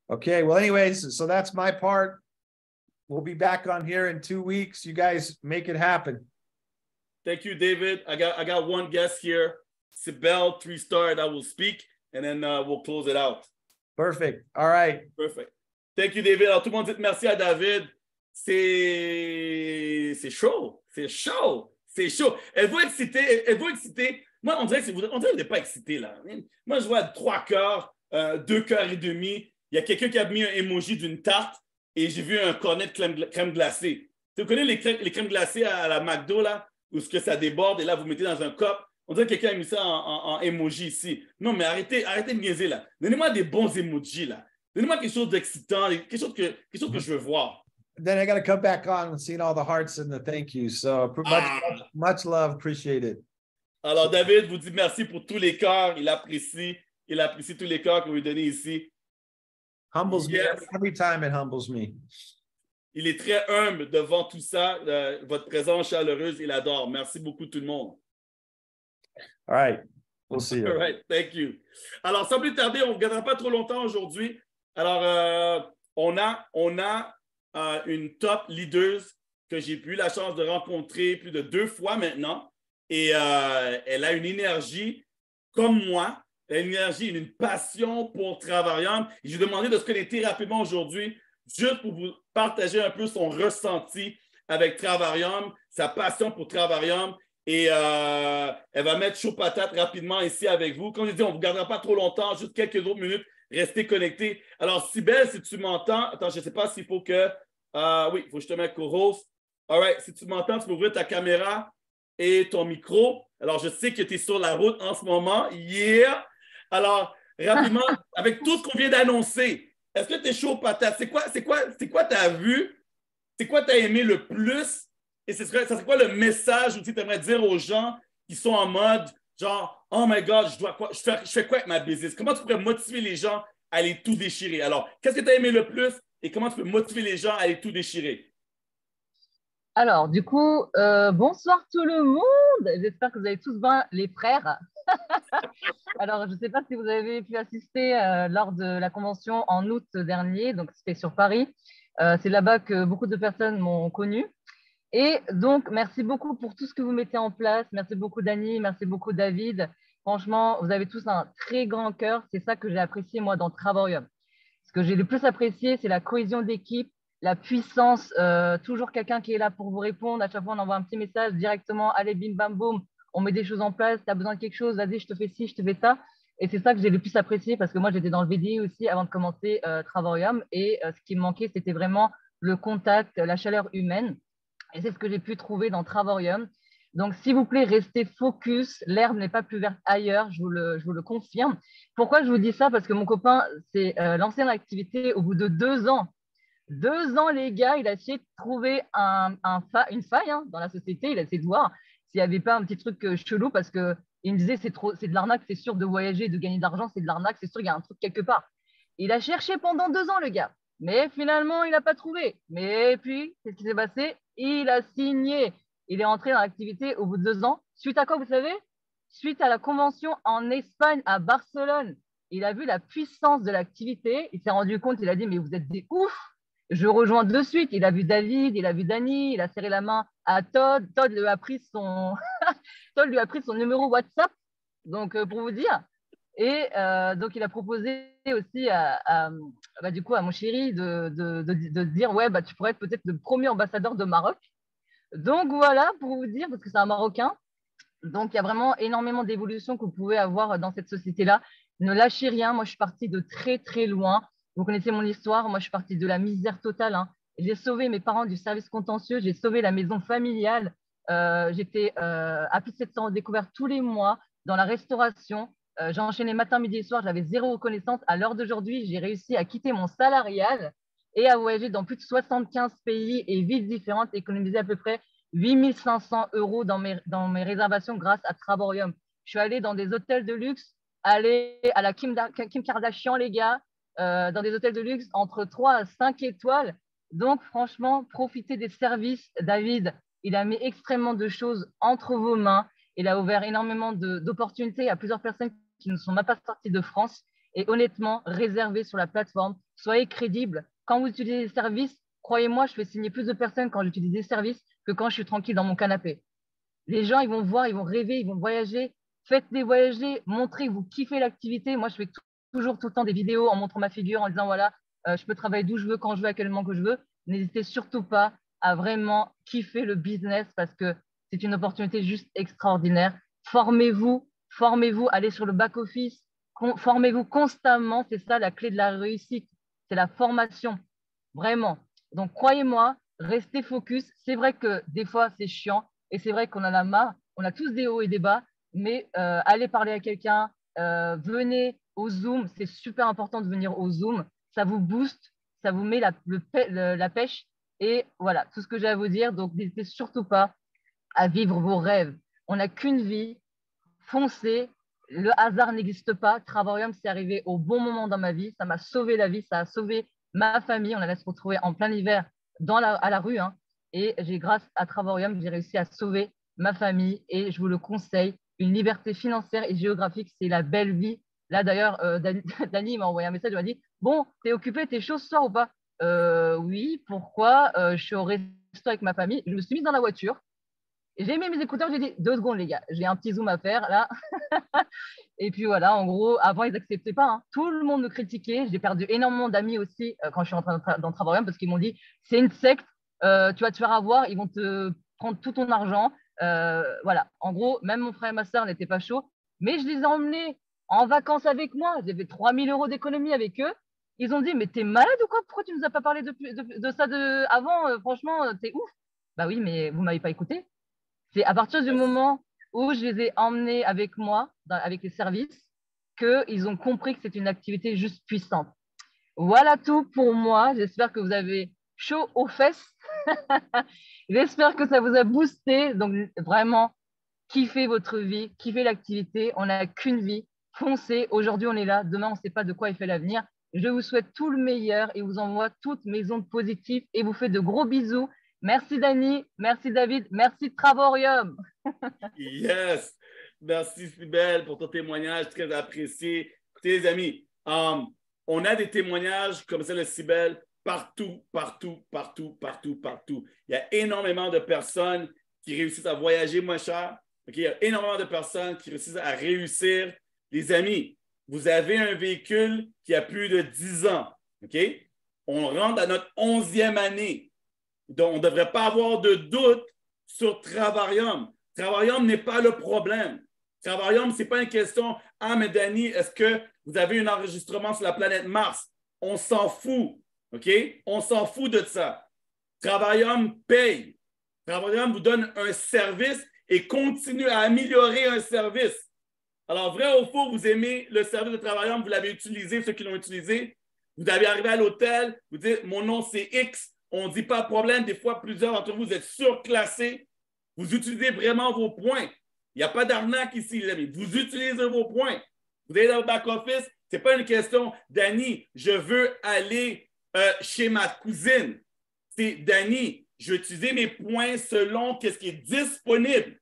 Okay. Well, anyways, so that's my part. We'll be back on here in 2 weeks. You guys make it happen. Thank you, David. I got one guest here, Sibel, 3-star, that will speak, and then we'll close it out. Perfect. All right. Perfect. Thank you, David. Alors, tout le monde dit merci à David. C'est chaud. C'est chaud. C'est chaud. Êtes-vous excité? Êtes-vous excité? Moi, on dirait que vous n'êtes pas excité, là. Moi, je vois 3 cœurs, 2 cœurs et demi. Il y a quelqu'un qui a mis un emoji d'une tarte et j'ai vu un cornet de crème glacée. Tu connais les crèmes glacées à la McDo, là, où ce que ça déborde et là, vous mettez dans un cup? On dirait que quelqu'un a mis ça en emoji ici. Non, mais arrêtez de niaiser, là. Donnez-moi des bons emojis, là. Donnez-moi quelque chose d'excitant, quelque chose que je veux voir. Then I got to come back on and see all the hearts and the thank you. So much love. Appreciate it. Alors, David vous dit merci pour tous les cœurs. Il apprécie tous les cœurs que vous lui donnez ici. Humbles me every time it humbles me. Il est très humble devant tout ça. Votre présence chaleureuse, il adore. Merci beaucoup tout le monde. All right. We'll see you. All right. Thank you. Alors, sans plus tarder, on ne gardera pas trop longtemps aujourd'hui. Alors, on a une top leader que j'ai eu la chance de rencontrer plus de 2 fois maintenant. Et elle a une énergie comme moi. Elle a une énergie et une passion pour Travarium. Et j'ai demandé de se connecter rapidement aujourd'hui juste pour vous partager un peu son ressenti avec Travarium, sa passion pour Travarium. Et elle va mettre chaud patate rapidement ici avec vous. Comme je dis, on ne vous gardera pas trop longtemps, juste quelques autres minutes. Restez connectés. Alors, Sibel, si tu m'entends, attends, je ne sais pas s'il faut que... oui, il faut que je te mette co-host. All right, si tu m'entends, tu peux ouvrir ta caméra et ton micro. Alors, je sais que tu es sur la route en ce moment. Yeah! Alors, rapidement, avec tout ce qu'on vient d'annoncer, est-ce que tu es chaud patate? C'est quoi tu as vu? C'est quoi tu as aimé le plus? Et ça serait quoi le message où tu aimerais dire aux gens qui sont en mode genre, oh my God, je fais quoi avec ma business? Comment tu pourrais motiver les gens à aller tout déchirer? Alors, qu'est-ce que tu as aimé le plus et comment tu peux motiver les gens à aller tout déchirer? Alors, du coup, bonsoir tout le monde. J'espère que vous allez tous bien, les frères. Alors, je ne sais pas si vous avez pu assister lors de la convention en août dernier, donc c'était sur Paris. C'est là-bas que beaucoup de personnes m'ont connu. Et donc, merci beaucoup pour tout ce que vous mettez en place. Merci beaucoup, Dani. Merci beaucoup, David. Franchement, vous avez tous un très grand cœur. C'est ça que j'ai apprécié, moi, dans Travarium. Ce que j'ai le plus apprécié, c'est la cohésion d'équipe, la puissance. Toujours quelqu'un qui est là pour vous répondre. À chaque fois, on envoie un petit message directement. Allez, bim, bam, boum. On met des choses en place. Tu as besoin de quelque chose. Vas-y, je te fais ci, je te fais ça. Et c'est ça que j'ai le plus apprécié parce que moi, j'étais dans le VDI aussi avant de commencer Travarium. Et ce qui me manquait, c'était vraiment le contact, la chaleur humaine. Et c'est ce que j'ai pu trouver dans Travarium. Donc, s'il vous plaît, restez focus. L'herbe n'est pas plus verte ailleurs, je vous le confirme. Pourquoi je vous dis ça? Parce que mon copain s'est lancé dans l'activité au bout de 2 ans. 2 ans, les gars, il a essayé de trouver une faille dans la société. Il a essayé de voir s'il n'y avait pas un petit truc chelou parce qu'il me disait c'est de l'arnaque, c'est sûr, de voyager, de gagner de l'argent, c'est de l'arnaque, c'est sûr, il y a un truc quelque part. Il a cherché pendant 2 ans, le gars. Mais finalement, il n'a pas trouvé. Mais puis, qu'est-ce qui s'est passé? Il a signé. Il est entré dans l'activité au bout de 2 ans. Suite à quoi, vous savez? Suite à la convention en Espagne, à Barcelone. Il a vu la puissance de l'activité. Il s'est rendu compte, il a dit, mais vous êtes des ouf. Je rejoins de suite. Il a vu David, il a vu Dani, il a serré la main à Todd. Todd lui a pris son, Todd lui a pris son numéro WhatsApp. Donc, pour vous dire. Et donc, il a proposé aussi du coup, à mon chéri de dire ouais, tu pourrais être peut-être le premier ambassadeur de Maroc. Donc, voilà, pour vous dire, parce que c'est un Marocain. Donc, il y a vraiment énormément d'évolutions que vous pouvez avoir dans cette société-là. Ne lâchez rien. Moi, je suis partie de très, très loin. Vous connaissez mon histoire. Moi, je suis partie de la misère totale. J'ai sauvé mes parents du service contentieux. J'ai sauvé la maison familiale. J'étais à plus de 700 en découverte tous les mois dans la restauration. J'ai enchaîné matin, midi et soir, j'avais 0 reconnaissance. À l'heure d'aujourd'hui, j'ai réussi à quitter mon salarial et à voyager dans plus de 75 pays et villes différentes, économiser à peu près 8 500 € dans mes réservations grâce à Travarium. Je suis allée dans des hôtels de luxe, aller à la Kim Kardashian, les gars, dans des hôtels de luxe entre 3 à 5 étoiles. Donc, franchement, profitez des services. David, il a mis extrêmement de choses entre vos mains. Il a ouvert énormément d'opportunités à plusieurs personnes qui ne sont même pas sorties de France. Et honnêtement, réservez sur la plateforme. Soyez crédibles. Quand vous utilisez les services, croyez-moi, je fais signer plus de personnes quand j'utilise des services que quand je suis tranquille dans mon canapé. Les gens, ils vont voir, ils vont rêver, ils vont voyager. Faites-les voyager, montrez que vous kiffez l'activité. Moi, je fais toujours tout le temps des vidéos en montrant ma figure, en disant, voilà, je peux travailler d'où je veux, quand je veux, à quel moment que je veux. N'hésitez surtout pas à vraiment kiffer le business parce que c'est une opportunité juste extraordinaire. Formez-vous, allez sur le back-office, formez-vous constamment. C'est ça la clé de la réussite, c'est la formation, vraiment. Donc, croyez-moi, restez focus. C'est vrai que des fois, c'est chiant et c'est vrai qu'on en a marre. On a tous des hauts et des bas, mais allez parler à quelqu'un, venez au Zoom. C'est super important de venir au Zoom. Ça vous booste, ça vous met la pêche. Et voilà, tout ce que j'ai à vous dire. Donc, n'hésitez surtout pas à vivre vos rêves. On n'a qu'une vie. Foncez. Le hasard n'existe pas. Travarium, c'est arrivé au bon moment dans ma vie. Ça m'a sauvé la vie. Ça a sauvé ma famille. On allait se retrouver en plein hiver à la rue. Hein. Et grâce à Travarium, j'ai réussi à sauver ma famille. Et je vous le conseille. Une liberté financière et géographique, c'est la belle vie. Là, d'ailleurs, Dani m'a envoyé un message. Il m'a dit, bon, t'es occupé, t'es chaud ce soir ou pas? Oui, pourquoi? Je suis au resto avec ma famille. Je me suis mise dans la voiture. J'ai mis mes écouteurs, j'ai dit 2 secondes, les gars, j'ai un petit zoom à faire là. Et puis voilà, en gros, avant, ils n'acceptaient pas. Hein. Tout le monde me critiquait. J'ai perdu énormément d'amis aussi quand je suis rentrée dans le travail parce qu'ils m'ont dit c'est une secte, tu vas te faire avoir, ils vont te prendre tout ton argent. Voilà, en gros, même mon frère et ma soeur n'étaient pas chauds, mais je les ai emmenés en vacances avec moi. J'avais 3000 € d'économie avec eux. Ils ont dit mais t'es malade ou quoi? Pourquoi tu nous as pas parlé de ça avant? Franchement, t'es ouf. Bah oui, mais vous m'avez pas écouté. C'est à partir du moment où je les ai emmenés avec moi, avec les services, qu'ils ont compris que c'est une activité juste puissante. Voilà tout pour moi. J'espère que vous avez chaud aux fesses. J'espère que ça vous a boosté. Donc, vraiment, kiffez votre vie, kiffez l'activité. On n'a qu'une vie. Foncez. Aujourd'hui, on est là. Demain, on ne sait pas de quoi il fait l'avenir. Je vous souhaite tout le meilleur et vous envoie toutes mes ondes positives et vous fais de gros bisous. Merci Dani, merci David, merci Travarium. Yes! Merci, Cybèle, pour ton témoignage, très apprécié. Écoutez, les amis, on a des témoignages comme ça de Cybèle partout, partout, partout, partout, partout. Il y a énormément de personnes qui réussissent à voyager moins cher. Okay? Il y a énormément de personnes qui réussissent à réussir. Les amis, vous avez un véhicule qui a plus de 10 ans. Okay? On rentre à notre 11e année. Donc, on ne devrait pas avoir de doute sur Travarium. Travarium n'est pas le problème. Travarium, ce n'est pas une question « Ah, mais Dani, est-ce que vous avez un enregistrement sur la planète Mars? » On s'en fout, OK? On s'en fout de ça. Travarium paye. Travarium vous donne un service et continue à améliorer un service. Alors, vrai ou faux, vous aimez le service de Travarium, vous l'avez utilisé, ceux qui l'ont utilisé. Vous avez arrivé à l'hôtel, vous dites « Mon nom, c'est X. » On ne dit pas de problème. Des fois, plusieurs d'entre vous êtes surclassés. Vous utilisez vraiment vos points. Il n'y a pas d'arnaque ici, les amis. Vous utilisez vos points. Vous allez dans le back-office. Ce n'est pas une question, Dani, je veux aller chez ma cousine. C'est Dani, je vais utiliser mes points selon ce qui est disponible.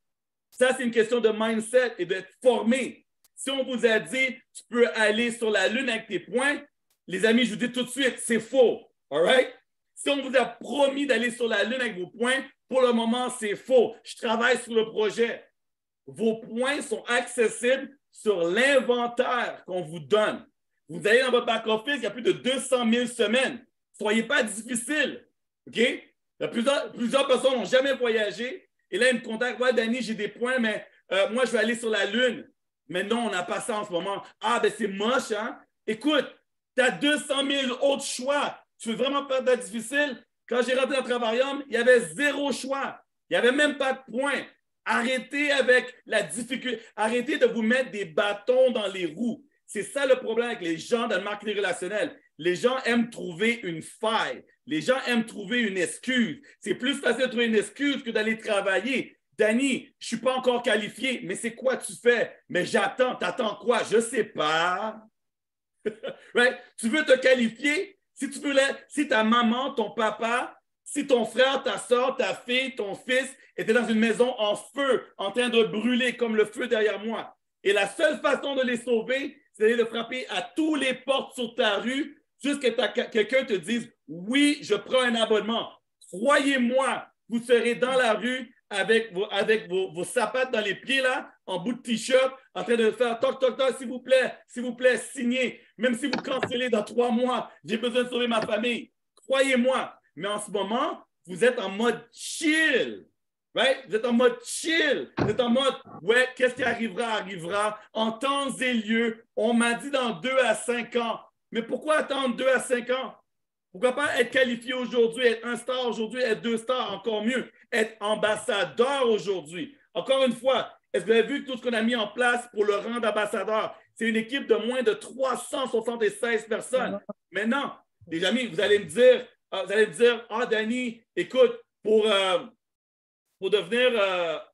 Ça, c'est une question de mindset et d'être formé. Si on vous a dit, tu peux aller sur la Lune avec tes points, les amis, je vous dis tout de suite, c'est faux. All right? Si on vous a promis d'aller sur la Lune avec vos points, pour le moment, c'est faux. Je travaille sur le projet. Vos points sont accessibles sur l'inventaire qu'on vous donne. Vous allez dans votre back-office, il y a plus de 200 000 semaines. Soyez pas difficile. OK? Il y a plusieurs personnes n'ont jamais voyagé. Et là, ils me contactent. Ouais, Dani, j'ai des points, mais moi, je vais aller sur la Lune. Mais non, on n'a pas ça en ce moment. Ah, ben c'est moche, hein? Écoute, tu as 200 000 autres choix. Tu veux vraiment faire de difficile? Quand j'ai rentré dans Travarium, il y avait 0 choix. Il n'y avait même pas de points. Arrêtez avec la difficulté. Arrêtez de vous mettre des bâtons dans les roues. C'est ça le problème avec les gens dans le marketing relationnel. Les gens aiment trouver une faille. Les gens aiment trouver une excuse. C'est plus facile de trouver une excuse que d'aller travailler. Dani, je ne suis pas encore qualifié, mais c'est quoi tu fais? Mais j'attends. T'attends quoi? Je ne sais pas. Right? Tu veux te qualifier? Si tu veux, si ta maman, ton papa, si ton frère, ta soeur, ta fille, ton fils était dans une maison en feu, en train de brûler comme le feu derrière moi, et la seule façon de les sauver, c'est de frapper à toutes les portes sur ta rue jusqu'à ce que quelqu'un te dise « Oui, je prends un abonnement. » Croyez-moi, vous serez dans la rue avec vos sapates dans les pieds, là, en bout de t-shirt, en train de faire toc, toc, toc, s'il vous plaît, signez. Même si vous cancellez dans 3 mois, j'ai besoin de sauver ma famille. Croyez-moi. Mais en ce moment, vous êtes en mode chill. Right? Vous êtes en mode chill. Vous êtes en mode, ouais, qu'est-ce qui arrivera, arrivera. En temps et lieu, on m'a dit dans 2 à 5 ans. Mais pourquoi attendre 2 à 5 ans? Pourquoi pas être qualifié aujourd'hui, être 1 star aujourd'hui, être 2 stars, encore mieux, être ambassadeur aujourd'hui. Encore une fois, est-ce que vous avez vu tout ce qu'on a mis en place pour le rang d'ambassadeur? C'est une équipe de moins de 376 personnes. Maintenant, les amis, vous allez me dire, ah, Danny, écoute, pour devenir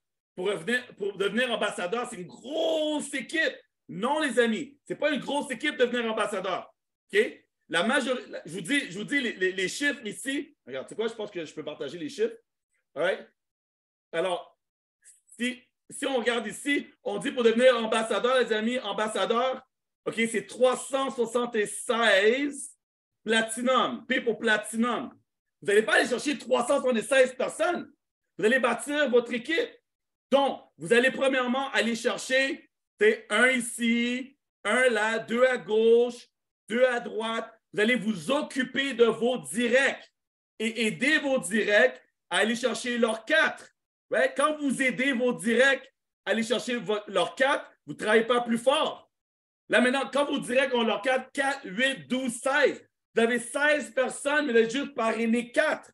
ambassadeur, c'est une grosse équipe. Non, les amis, ce n'est pas une grosse équipe de devenir ambassadeur. OK? La majorité, je vous dis les chiffres ici. Regarde, c'est quoi? Je pense que je peux partager les chiffres. All right? Alors, si on regarde ici, on dit pour devenir ambassadeur, les amis, ambassadeur, OK, c'est 376 platinum, P pour platinum. Vous n'allez pas aller chercher 376 personnes. Vous allez bâtir votre équipe. Donc, vous allez premièrement aller chercher un ici, un là, 2 à gauche, 2 à droite. Vous allez vous occuper de vos directs et aider vos directs à aller chercher leurs 4. Right? Quand vous aidez vos directs à aller chercher leurs 4, vous ne travaillez pas plus fort. Là maintenant, quand vos directs ont leurs 4, 8, 12, 16, vous avez 16 personnes, mais vous allez juste parrainer 4.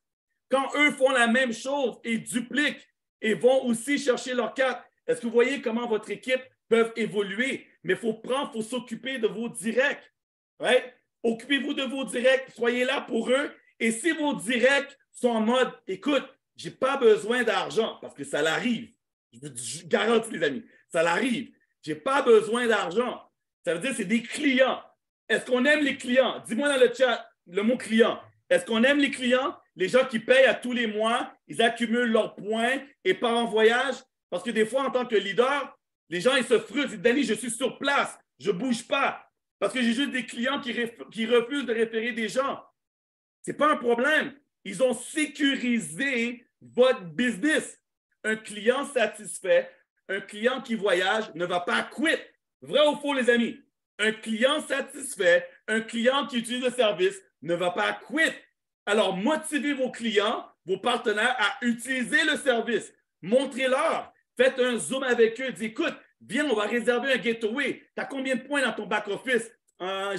Quand eux font la même chose et dupliquent et vont aussi chercher leurs 4, est-ce que vous voyez comment votre équipe peut évoluer? Mais il faut s'occuper de vos directs. Right? Occupez-vous de vos directs, soyez là pour eux. Et si vos directs sont en mode, écoute, je n'ai pas besoin d'argent, parce que ça l'arrive. Je garantis, les amis, ça l'arrive. Je n'ai pas besoin d'argent. Ça veut dire que c'est des clients. Est-ce qu'on aime les clients? Dis-moi dans le chat le mot client. Est-ce qu'on aime les clients? Les gens qui payent à tous les mois, ils accumulent leurs points et partent en voyage. Parce que des fois, en tant que leader, les gens, ils se frustrent. Ils disent, Danny, je suis sur place, je ne bouge pas. Parce que j'ai juste des clients qui refusent de référer des gens. Ce n'est pas un problème. Ils ont sécurisé votre business. Un client satisfait, un client qui voyage ne va pas quitter. Vrai ou faux, les amis? Un client satisfait, un client qui utilise le service ne va pas quitter. Alors, motivez vos clients, vos partenaires à utiliser le service. Montrez-leur. Faites un Zoom avec eux. Dites, écoute, viens, on va réserver un getaway. Tu as combien de points dans ton back-office?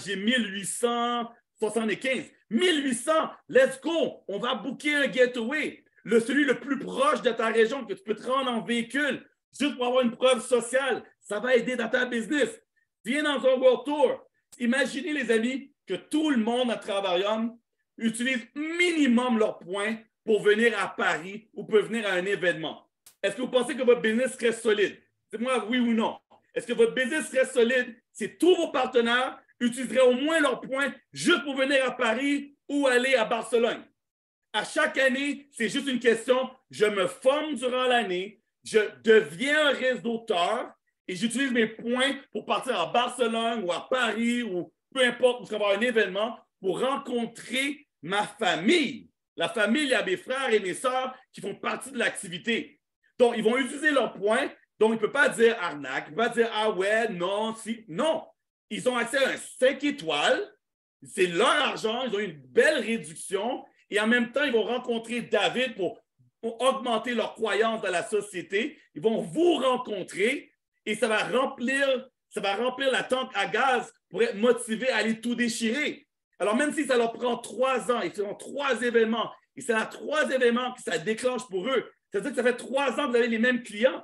J'ai 1875. 1800, let's go. On va booker un getaway. Celui le plus proche de ta région, que tu peux te rendre en véhicule, juste pour avoir une preuve sociale. Ça va aider dans ta business. Viens dans un World Tour. Imaginez, les amis, que tout le monde à Travarium utilise minimum leurs points pour venir à Paris ou pour venir à un événement. Est-ce que vous pensez que votre business serait solide? Dites-moi oui ou non. Est-ce que votre business serait solide si tous vos partenaires utiliseraient au moins leurs points juste pour venir à Paris ou aller à Barcelone? À chaque année, c'est juste une question. Je me forme durant l'année, je deviens un réseauteur et j'utilise mes points pour partir à Barcelone ou à Paris ou peu importe où il va y avoir un événement pour rencontrer ma famille. La famille, il y a mes frères et mes sœurs qui font partie de l'activité. Donc, ils vont utiliser leurs points. Donc, il ne peut pas dire arnaque. Il ne peut pas dire ah ouais, non, si. Non. Ils ont accès à un 5 étoiles. C'est leur argent. Ils ont une belle réduction. Et en même temps, ils vont rencontrer David pour augmenter leur croyance dans la société. Ils vont vous rencontrer et ça va remplir la tank à gaz pour être motivés à aller tout déchirer. Alors, même si ça leur prend 3 ans, ils font 3 événements, et c'est à 3 événements que ça déclenche pour eux, ça veut dire que ça fait 3 ans que vous avez les mêmes clients.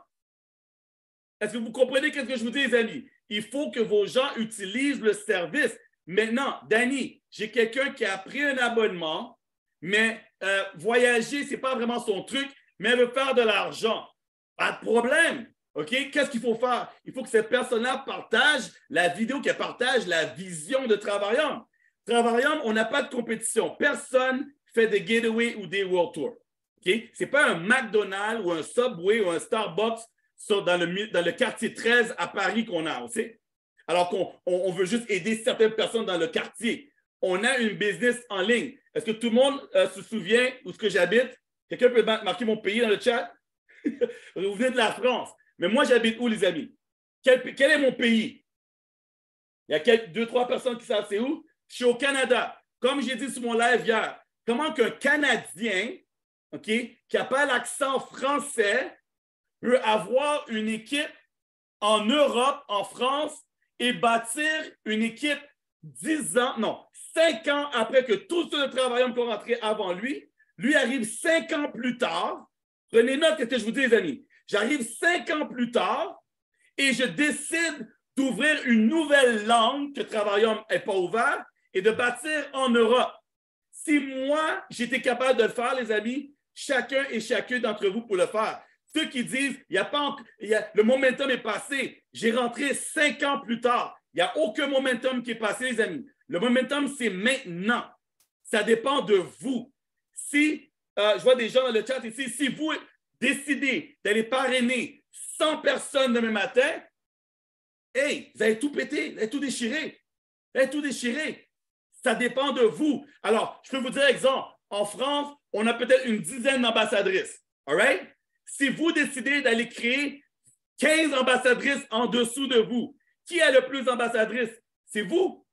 Est-ce que vous comprenez ce que je vous dis, les amis? Il faut que vos gens utilisent le service. Maintenant, Danny, j'ai quelqu'un qui a pris un abonnement, mais voyager, ce n'est pas vraiment son truc, mais elle veut faire de l'argent. Pas de problème. OK? Qu'est-ce qu'il faut faire? Il faut que cette personne-là partage la vidéo, qu'elle partage la vision de Travarium. Travaillons, on n'a pas de compétition. Personne fait des Gateway ou des World Tour. Okay? Ce n'est pas un McDonald's ou un Subway ou un Starbucks dans le quartier 13 à Paris qu'on a. On sait? Alors qu'on veut juste aider certaines personnes dans le quartier. On a une business en ligne. Est-ce que tout le monde se souvient où est-ce que j'habite? Quelqu'un peut marquer mon pays dans le chat? Vous venez de la France. Mais moi, j'habite où, les amis? Quel est mon pays? Il y a 2-3 personnes qui savent c'est où? Je suis au Canada. Comme j'ai dit sur mon live hier, comment qu'un Canadien, OK, qui n'a pas l'accent français, peut avoir une équipe en Europe, en France, et bâtir une équipe 5 ans après que tous ceux de travailleurs qui ont rentré avant lui arrive 5 ans plus tard. Prenez note de ce que je vous dis, les amis. J'arrive 5 ans plus tard et je décide d'ouvrir une nouvelle langue que Travaillons n'est pas ouvert et de bâtir en Europe. Si moi, j'étais capable de le faire, les amis, chacun et chacune d'entre vous pour le faire. Ceux qui disent, le momentum est passé, j'ai rentré 5 ans plus tard. Il n'y a aucun momentum qui est passé, les amis. Le momentum, c'est maintenant. Ça dépend de vous. Si, je vois des gens dans le chat ici, si vous décidez d'aller parrainer 100 personnes demain matin, hey, vous allez tout péter, vous allez tout déchirer. Vous allez tout déchirer. Ça dépend de vous. Alors, je peux vous dire, exemple, en France, on a peut-être une dizaine d'ambassadrices. All right? Si vous décidez d'aller créer 15 ambassadrices en dessous de vous, qui a le plus d'ambassadrices? C'est vous.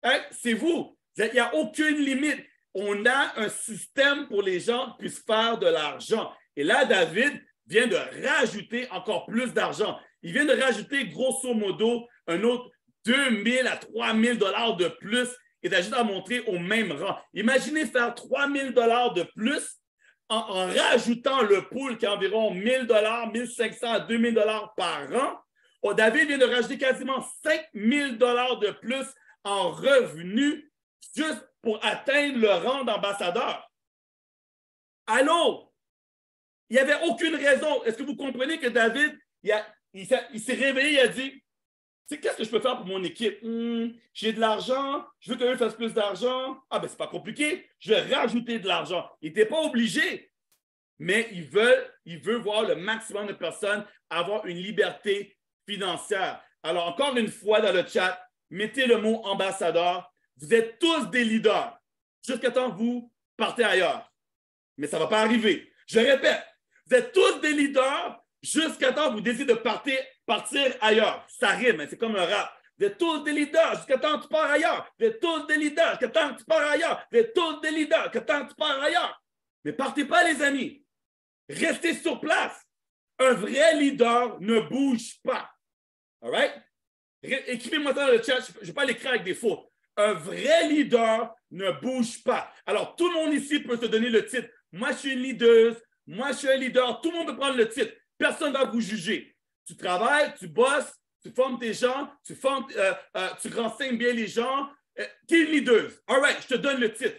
Hein? C'est vous. Il n'y a aucune limite. On a un système pour les gens qui puissent faire de l'argent. Et là, David vient de rajouter encore plus d'argent. Il vient de rajouter grosso modo un autre 2 000 à 3 000 $ de plus et d'ajouter à montrer au même rang. Imaginez faire 3 000 $ de plus en rajoutant le pool qui est environ 1 000 $, 1 500 à 2 000 $ par an. Oh, David vient de rajouter quasiment 5 000 $ de plus en revenus juste pour atteindre le rang d'ambassadeur. Allô? Il n'y avait aucune raison. Est-ce que vous comprenez que David, il s'est réveillé, il a dit, qu'est-ce que je peux faire pour mon équipe? J'ai de l'argent, je veux que eux fassent plus d'argent. Ah, ben, c'est pas compliqué, je vais rajouter de l'argent. Il n'était pas obligé, mais il veut voir le maximum de personnes avoir une liberté financière. Alors, encore une fois dans le chat, mettez le mot ambassadeur. Vous êtes tous des leaders jusqu'à temps que vous partez ailleurs. Mais ça ne va pas arriver. Je répète, vous êtes tous des leaders jusqu'à temps que vous décidez de partir ailleurs. Ça rime, hein, c'est comme un rap. Vous êtes tous des leaders jusqu'à temps que tu pars ailleurs. Vous êtes tous des leaders jusqu'à temps que tu pars ailleurs. Vous êtes tous des leaders jusqu'à temps que tu pars ailleurs. Mais partez pas, les amis. Restez sur place. Un vrai leader ne bouge pas. All right? Écrivez-moi ça dans le chat. Je ne vais pas l'écrire avec des fautes. Un vrai leader ne bouge pas. Alors, tout le monde ici peut se donner le titre. Moi, je suis une leader. Moi, je suis un leader. Tout le monde peut prendre le titre. Personne ne va vous juger. Tu travailles, tu bosses, tu formes tes gens, tu renseignes bien les gens. Qui est une leader? All right, je te donne le titre.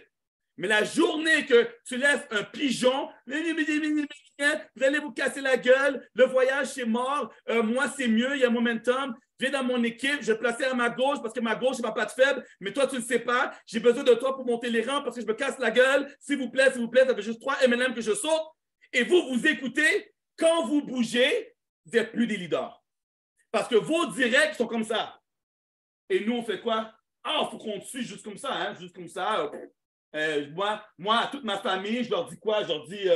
Mais la journée que tu laisses un pigeon, vous allez vous casser la gueule, le voyage, c'est mort, moi, c'est mieux, il y a momentum, viens dans mon équipe, je vais te placer à ma gauche parce que ma gauche, c'est ma patte faible, mais toi, tu ne le sais pas, j'ai besoin de toi pour monter les rangs parce que je me casse la gueule, s'il vous plaît, ça fait juste 3 M&M que je saute, et vous écoutez, quand vous bougez, vous n'êtes plus des leaders. Parce que vos directs sont comme ça. Et nous, on fait quoi? Ah, il faut qu'on te suive juste comme ça, hein? Juste comme ça. Moi, à toute ma famille, je leur dis quoi? Je leur dis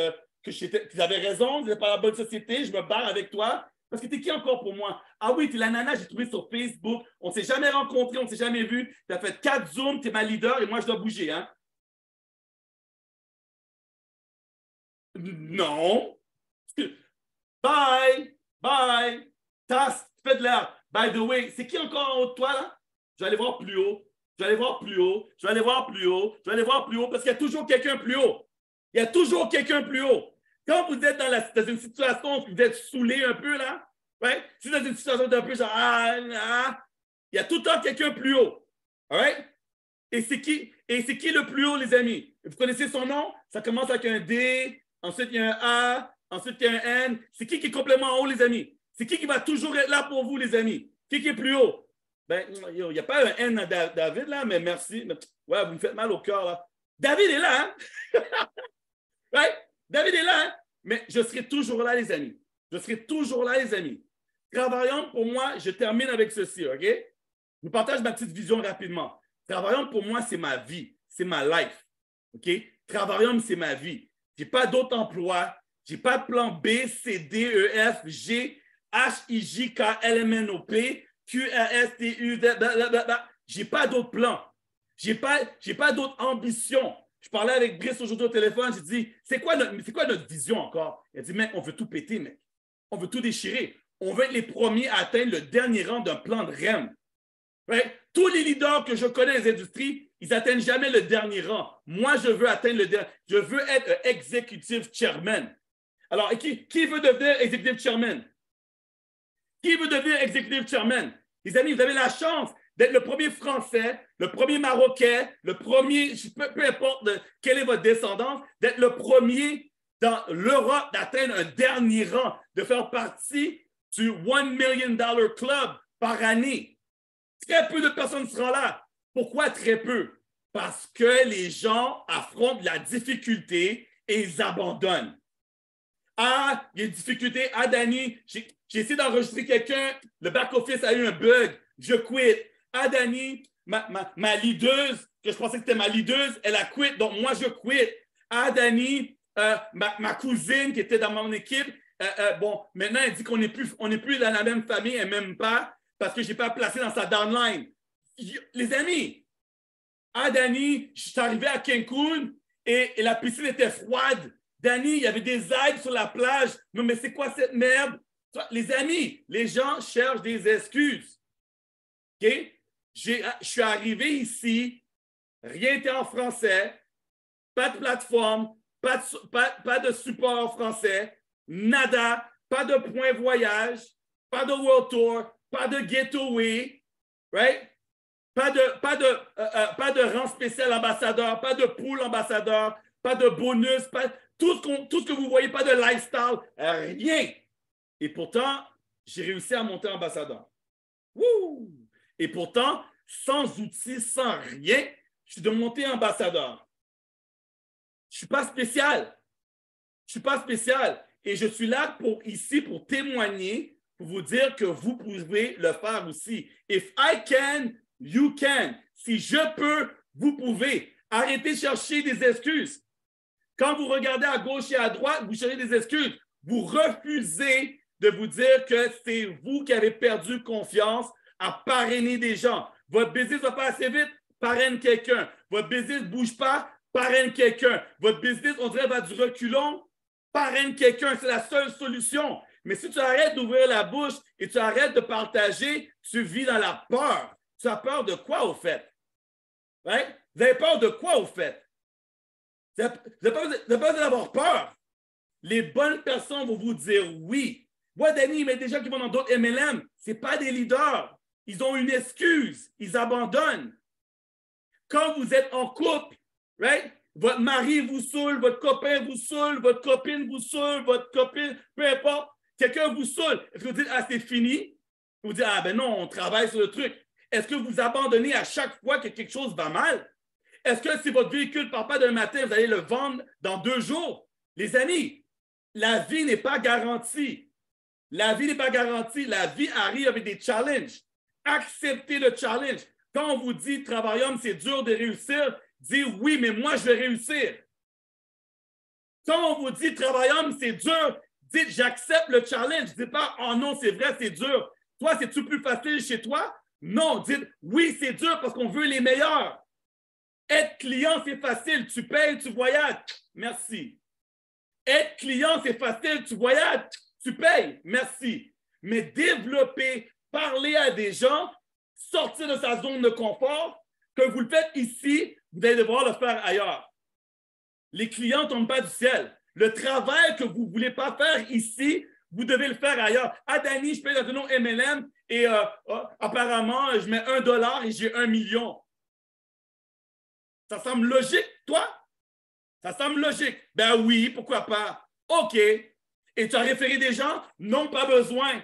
qu'ils avaient raison, ils n'étaient pas la bonne société, je me barre avec toi. Parce que tu es qui encore pour moi? Ah oui, tu es la nana, j'ai trouvé sur Facebook, on ne s'est jamais rencontrés, on ne s'est jamais vus. Tu as fait 4 Zooms, tu es ma leader et moi, je dois bouger, hein? Non. Bye. Bye. Tasse, fais de l'air. By the way, c'est qui encore en haut de toi, là? Je vais aller voir plus haut. Je vais aller voir plus haut. Je vais aller voir plus haut. Je vais aller voir plus haut parce qu'il y a toujours quelqu'un plus haut. Il y a toujours quelqu'un plus haut. Quand vous êtes dans une situation où vous êtes saoulé un peu, là, right? Si vous êtes dans une situation d'un peu genre, il y a tout le temps quelqu'un plus haut. All right? Et c'est qui le plus haut, les amis? Vous connaissez son nom? Ça commence avec un D, ensuite il y a un A, ensuite il y a un N. C'est qui est complètement en haut, les amis? C'est qui va toujours être là pour vous, les amis? Qui est plus haut? Ben, il n'y a pas un N à David, là, mais merci. Ouais, vous me faites mal au cœur, là. David est là, hein? Ouais, David est là, hein? Mais je serai toujours là, les amis. Je serai toujours là, les amis. Travaillons pour moi, je termine avec ceci, OK? Je vous partage ma petite vision rapidement. Travaillons pour moi, c'est ma vie, c'est ma life, OK? Travaillons, c'est ma vie. Je n'ai pas d'autre emploi, je n'ai pas de plan B, C, D, E, F, G, H, I, J, K, L, M, N, O, P, Q, R, S, T, U, blablabla. Je n'ai pas d'autre plan. Je n'ai pas d'autre ambition. Je parlais avec Brice aujourd'hui au téléphone, j'ai dit, c'est quoi notre vision encore? Il a dit, mec, on veut tout péter, mec. On veut tout déchirer. On veut être les premiers à atteindre le dernier rang d'un plan de REM. Right? Tous les leaders que je connais dans les industries, ils n'atteignent jamais le dernier rang. Moi, je veux atteindre le dernier. Je veux être un executive chairman. Alors, qui veut devenir executive chairman? Qui veut devenir executive chairman? Les amis, vous avez la chance d'être le premier Français, le premier Marocain, le premier, peu importe quelle est votre descendance, d'être le premier dans l'Europe d'atteindre un dernier rang, de faire partie du $1 million club par année. Très peu de personnes seront là. Pourquoi très peu? Parce que les gens affrontent la difficulté et ils abandonnent. Ah, il y a une difficulté. Ah, Danny, j'ai essayé d'enregistrer quelqu'un, le back-office a eu un bug, je quitte. Ah, Danny, ma leaduse, que je pensais que c'était ma leaduse, elle a quitté, donc moi, je quitte. Ah, Danny, ma cousine qui était dans mon équipe, bon, maintenant, elle dit qu'on n'est plus dans la même famille, elle ne m'aime pas parce que je n'ai pas placé dans sa downline. Les amis, ah, Danny, je suis arrivé à Cancun et la piscine était froide. Danny, il y avait des algues sur la plage. Non, mais c'est quoi cette merde? Les amis, les gens cherchent des excuses. OK? Je suis arrivé ici, rien n'était en français, pas de plateforme, pas de support en français, nada, pas de point voyage, pas de World Tour, pas de getaway, right? Pas de rang spécial ambassadeur, pas de pool ambassadeur, pas de bonus, tout ce que vous voyez, pas de lifestyle, rien. Et pourtant, j'ai réussi à monter ambassadeur. Wouh! Et pourtant, sans outils, sans rien, je suis de monter ambassadeur. Je ne suis pas spécial. Je ne suis pas spécial. Et je suis là ici pour témoigner, pour vous dire que vous pouvez le faire aussi. If I can, you can. Si je peux, vous pouvez. Arrêtez de chercher des excuses. Quand vous regardez à gauche et à droite, vous cherchez des excuses. Vous refusez de vous dire que c'est vous qui avez perdu confiance à parrainer des gens. Votre business ne va pas assez vite, parraine quelqu'un. Votre business ne bouge pas, parraine quelqu'un. Votre business, on dirait, va du reculon, parraine quelqu'un. C'est la seule solution. Mais si tu arrêtes d'ouvrir la bouche et tu arrêtes de partager, tu vis dans la peur. Tu as peur de quoi, au fait? Right? Vous avez peur de quoi, au fait? Vous n'avez pas besoin d'avoir peur. Les bonnes personnes vont vous dire oui. Moi, Danny, mais des gens qui vont dans d'autres MLM, ce n'est pas des leaders. Ils ont une excuse. Ils abandonnent. Quand vous êtes en couple, right? Votre mari vous saoule, votre copain vous saoule, votre copine vous saoule, votre copine, peu importe, quelqu'un vous saoule. Est-ce que vous dites, ah, c'est fini? Vous dites, ah, ben non, on travaille sur le truc. Est-ce que vous abandonnez à chaque fois que quelque chose va mal? Est-ce que si votre véhicule ne part pas d'un matin, vous allez le vendre dans 2 jours? Les amis, la vie n'est pas garantie. La vie n'est pas garantie. La vie arrive avec des challenges. Acceptez le challenge. Quand on vous dit, Travaillons, c'est dur de réussir, dites oui, mais moi, je vais réussir. Quand on vous dit, Travaillons, c'est dur, dites, j'accepte le challenge. Dites pas, oh non, c'est vrai, c'est dur. Toi, c'est-tu plus facile chez toi? Non, dites, oui, c'est dur parce qu'on veut les meilleurs. Être client, c'est facile. Tu payes, tu voyages. Merci. Être client, c'est facile. Tu voyages, tu payes. Merci. Mais développer, parler à des gens, sortir de sa zone de confort, que vous le faites ici, vous allez devoir le faire ailleurs. Les clients ne tombent pas du ciel. Le travail que vous ne voulez pas faire ici, vous devez le faire ailleurs. Ah, Danny, je paye dans un nom MLM et apparemment, je mets $1 et j'ai 1 million. Ça semble logique, toi? Ça semble logique. Ben oui, pourquoi pas? OK. Et tu as référé des gens? Non, pas besoin.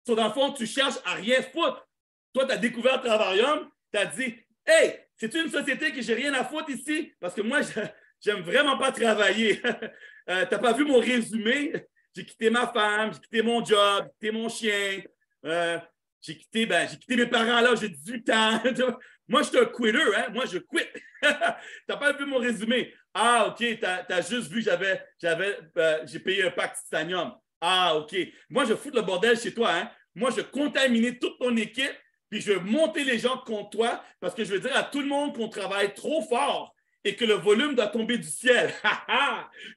Sur dans le fond, tu cherches à rien foutre. Toi, tu as découvert Travarium, tu as dit, hey, c'est une société que j'ai rien à foutre ici parce que moi, j'aime vraiment pas travailler. Tu n'as pas vu mon résumé? J'ai quitté ma femme, j'ai quitté mon job, j'ai quitté mon chien. J'ai quitté mes parents là, j'ai 18 ans. Moi, je suis un quitter, hein? Moi, je quitte. Tu n'as pas vu mon résumé. Ah, OK, tu as juste vu que j'ai payé un pack titanium. Ah, OK. Moi, je fous le bordel chez toi, hein? Moi, je contamine toute ton équipe, puis je vais monter les gens contre toi parce que je veux dire à tout le monde qu'on travaille trop fort et que le volume doit tomber du ciel.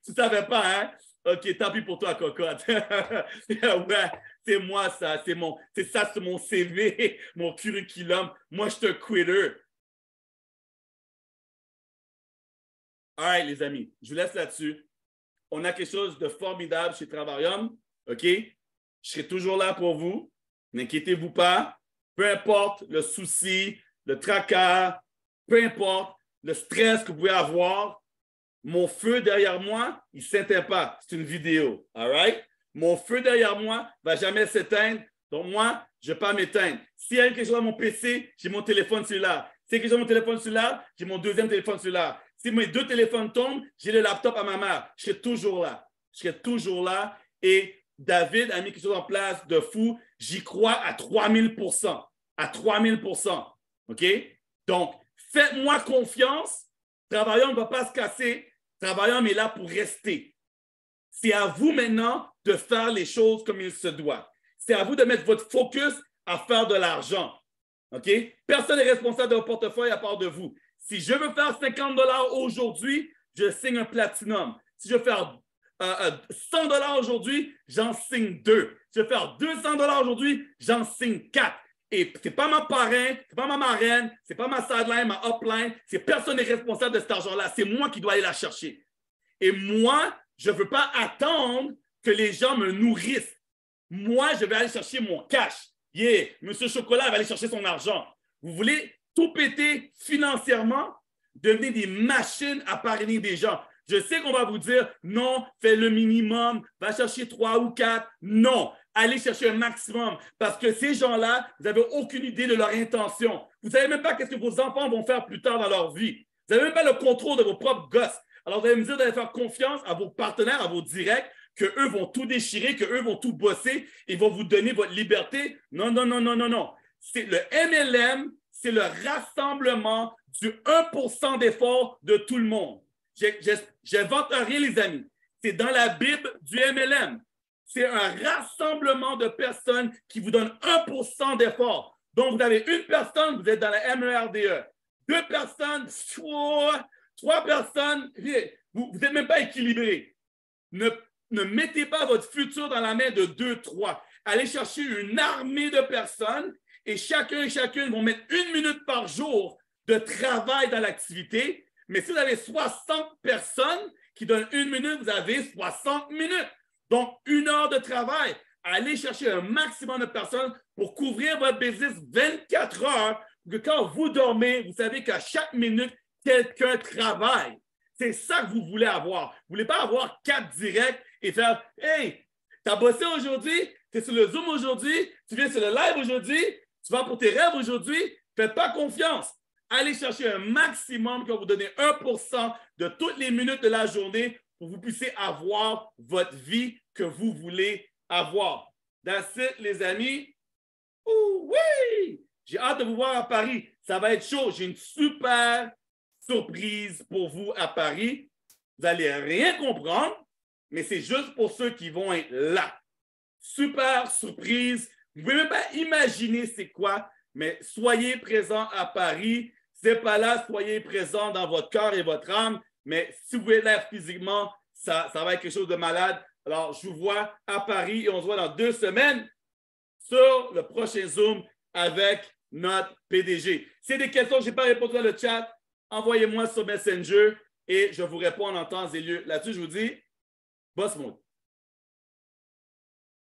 Tu ne savais pas, hein? OK, tant pis pour toi, cocotte. Ouais, c'est moi, ça. C'est mon CV, mon curriculum. Moi, je suis un quitter. All right, les amis, je vous laisse là-dessus. On a quelque chose de formidable chez Travarium. OK? Je serai toujours là pour vous. N'inquiétez-vous pas. Peu importe le souci, le tracas, peu importe le stress que vous pouvez avoir, mon feu derrière moi, il ne s'éteint pas. C'est une vidéo. All right? Mon feu derrière moi ne va jamais s'éteindre. Donc, moi, je ne vais pas m'éteindre. S'il y a quelque chose à mon PC, j'ai mon téléphone celui-là. S'il y a quelque chose à mon téléphone celui-là, j'ai mon deuxième téléphone celui-là. Si mes deux téléphones tombent, j'ai le laptop à ma mère. Je serai toujours là. Je serai toujours là. Et David a mis quelque chose en place de fou. J'y crois à 3000%. À 3000%. OK? Donc, faites-moi confiance. Travarium ne va pas se casser. Travarium est là pour rester. C'est à vous maintenant de faire les choses comme il se doit. C'est à vous de mettre votre focus à faire de l'argent. OK? Personne n'est responsable de votre portefeuille à part de vous. Si je veux faire 50 $ aujourd'hui, je signe un platinum. Si je veux faire 100 $ aujourd'hui, j'en signe 2. Si je veux faire 200 $ aujourd'hui, j'en signe 4. Et ce n'est pas ma parrain, ce n'est pas ma marraine, ce n'est pas ma sideline, ma upline. Personne n'est responsable de cet argent-là. C'est moi qui dois aller la chercher. Et moi, je ne veux pas attendre que les gens me nourrissent. Moi, je vais aller chercher mon cash. Yeah, Monsieur Chocolat va aller chercher son argent. Vous voulez tout péter financièrement? Devenez des machines à parrainer des gens. Je sais qu'on va vous dire, non, fais le minimum, va chercher 3 ou 4. Non, allez chercher un maximum parce que ces gens-là, vous n'avez aucune idée de leur intention. Vous ne savez même pas ce que vos enfants vont faire plus tard dans leur vie. Vous n'avez même pas le contrôle de vos propres gosses. Alors, vous allez me dire d'aller faire confiance à vos partenaires, à vos directs, qu'eux vont tout déchirer, qu'eux vont tout bosser, ils vont vous donner votre liberté. Non, non, non, non, non, non. C'est le MLM, c'est le rassemblement du 1% d'effort de tout le monde. J'invente rien, les amis. C'est dans la Bible du MLM. C'est un rassemblement de personnes qui vous donnent 1% d'effort. Donc, vous avez une personne, vous êtes dans la MERDE. 2 personnes, 3 personnes, vous n'êtes même pas équilibré. Ne mettez pas votre futur dans la main de 2, 3. Allez chercher une armée de personnes et chacun et chacune vont mettre 1 minute par jour de travail dans l'activité. Mais si vous avez 60 personnes qui donnent 1 minute, vous avez 60 minutes. Donc, 1 heure de travail. Allez chercher un maximum de personnes pour couvrir votre business 24 heures. Pour que quand vous dormez, vous savez qu'à chaque minute, quelqu'un travaille. C'est ça que vous voulez avoir. Vous ne voulez pas avoir 4 directs et faire « Hey, tu as bossé aujourd'hui, tu es sur le Zoom aujourd'hui, tu viens sur le live aujourd'hui, tu vas pour tes rêves aujourd'hui. » Faites pas confiance. Allez chercher un maximum qui va vous donner 1% de toutes les minutes de la journée pour que vous puissiez avoir votre vie que vous voulez avoir. That's it, les amis. Ouh, oui! J'ai hâte de vous voir à Paris. Ça va être chaud. J'ai une super surprise pour vous à Paris. Vous n'allez rien comprendre, mais c'est juste pour ceux qui vont être là. Super surprise. Vous ne pouvez même pas imaginer c'est quoi, mais soyez présents à Paris. Si ce n'est pas là, soyez présents dans votre cœur et votre âme. Mais si vous voulez l'être physiquement, ça va être quelque chose de malade. Alors, je vous vois à Paris et on se voit dans 2 semaines sur le prochain Zoom avec notre PDG. Si y a des questions, je n'ai pas répondu dans le chat, envoyez-moi sur Messenger et je vous réponds en temps et lieu. Là-dessus, je vous dis, boss mode.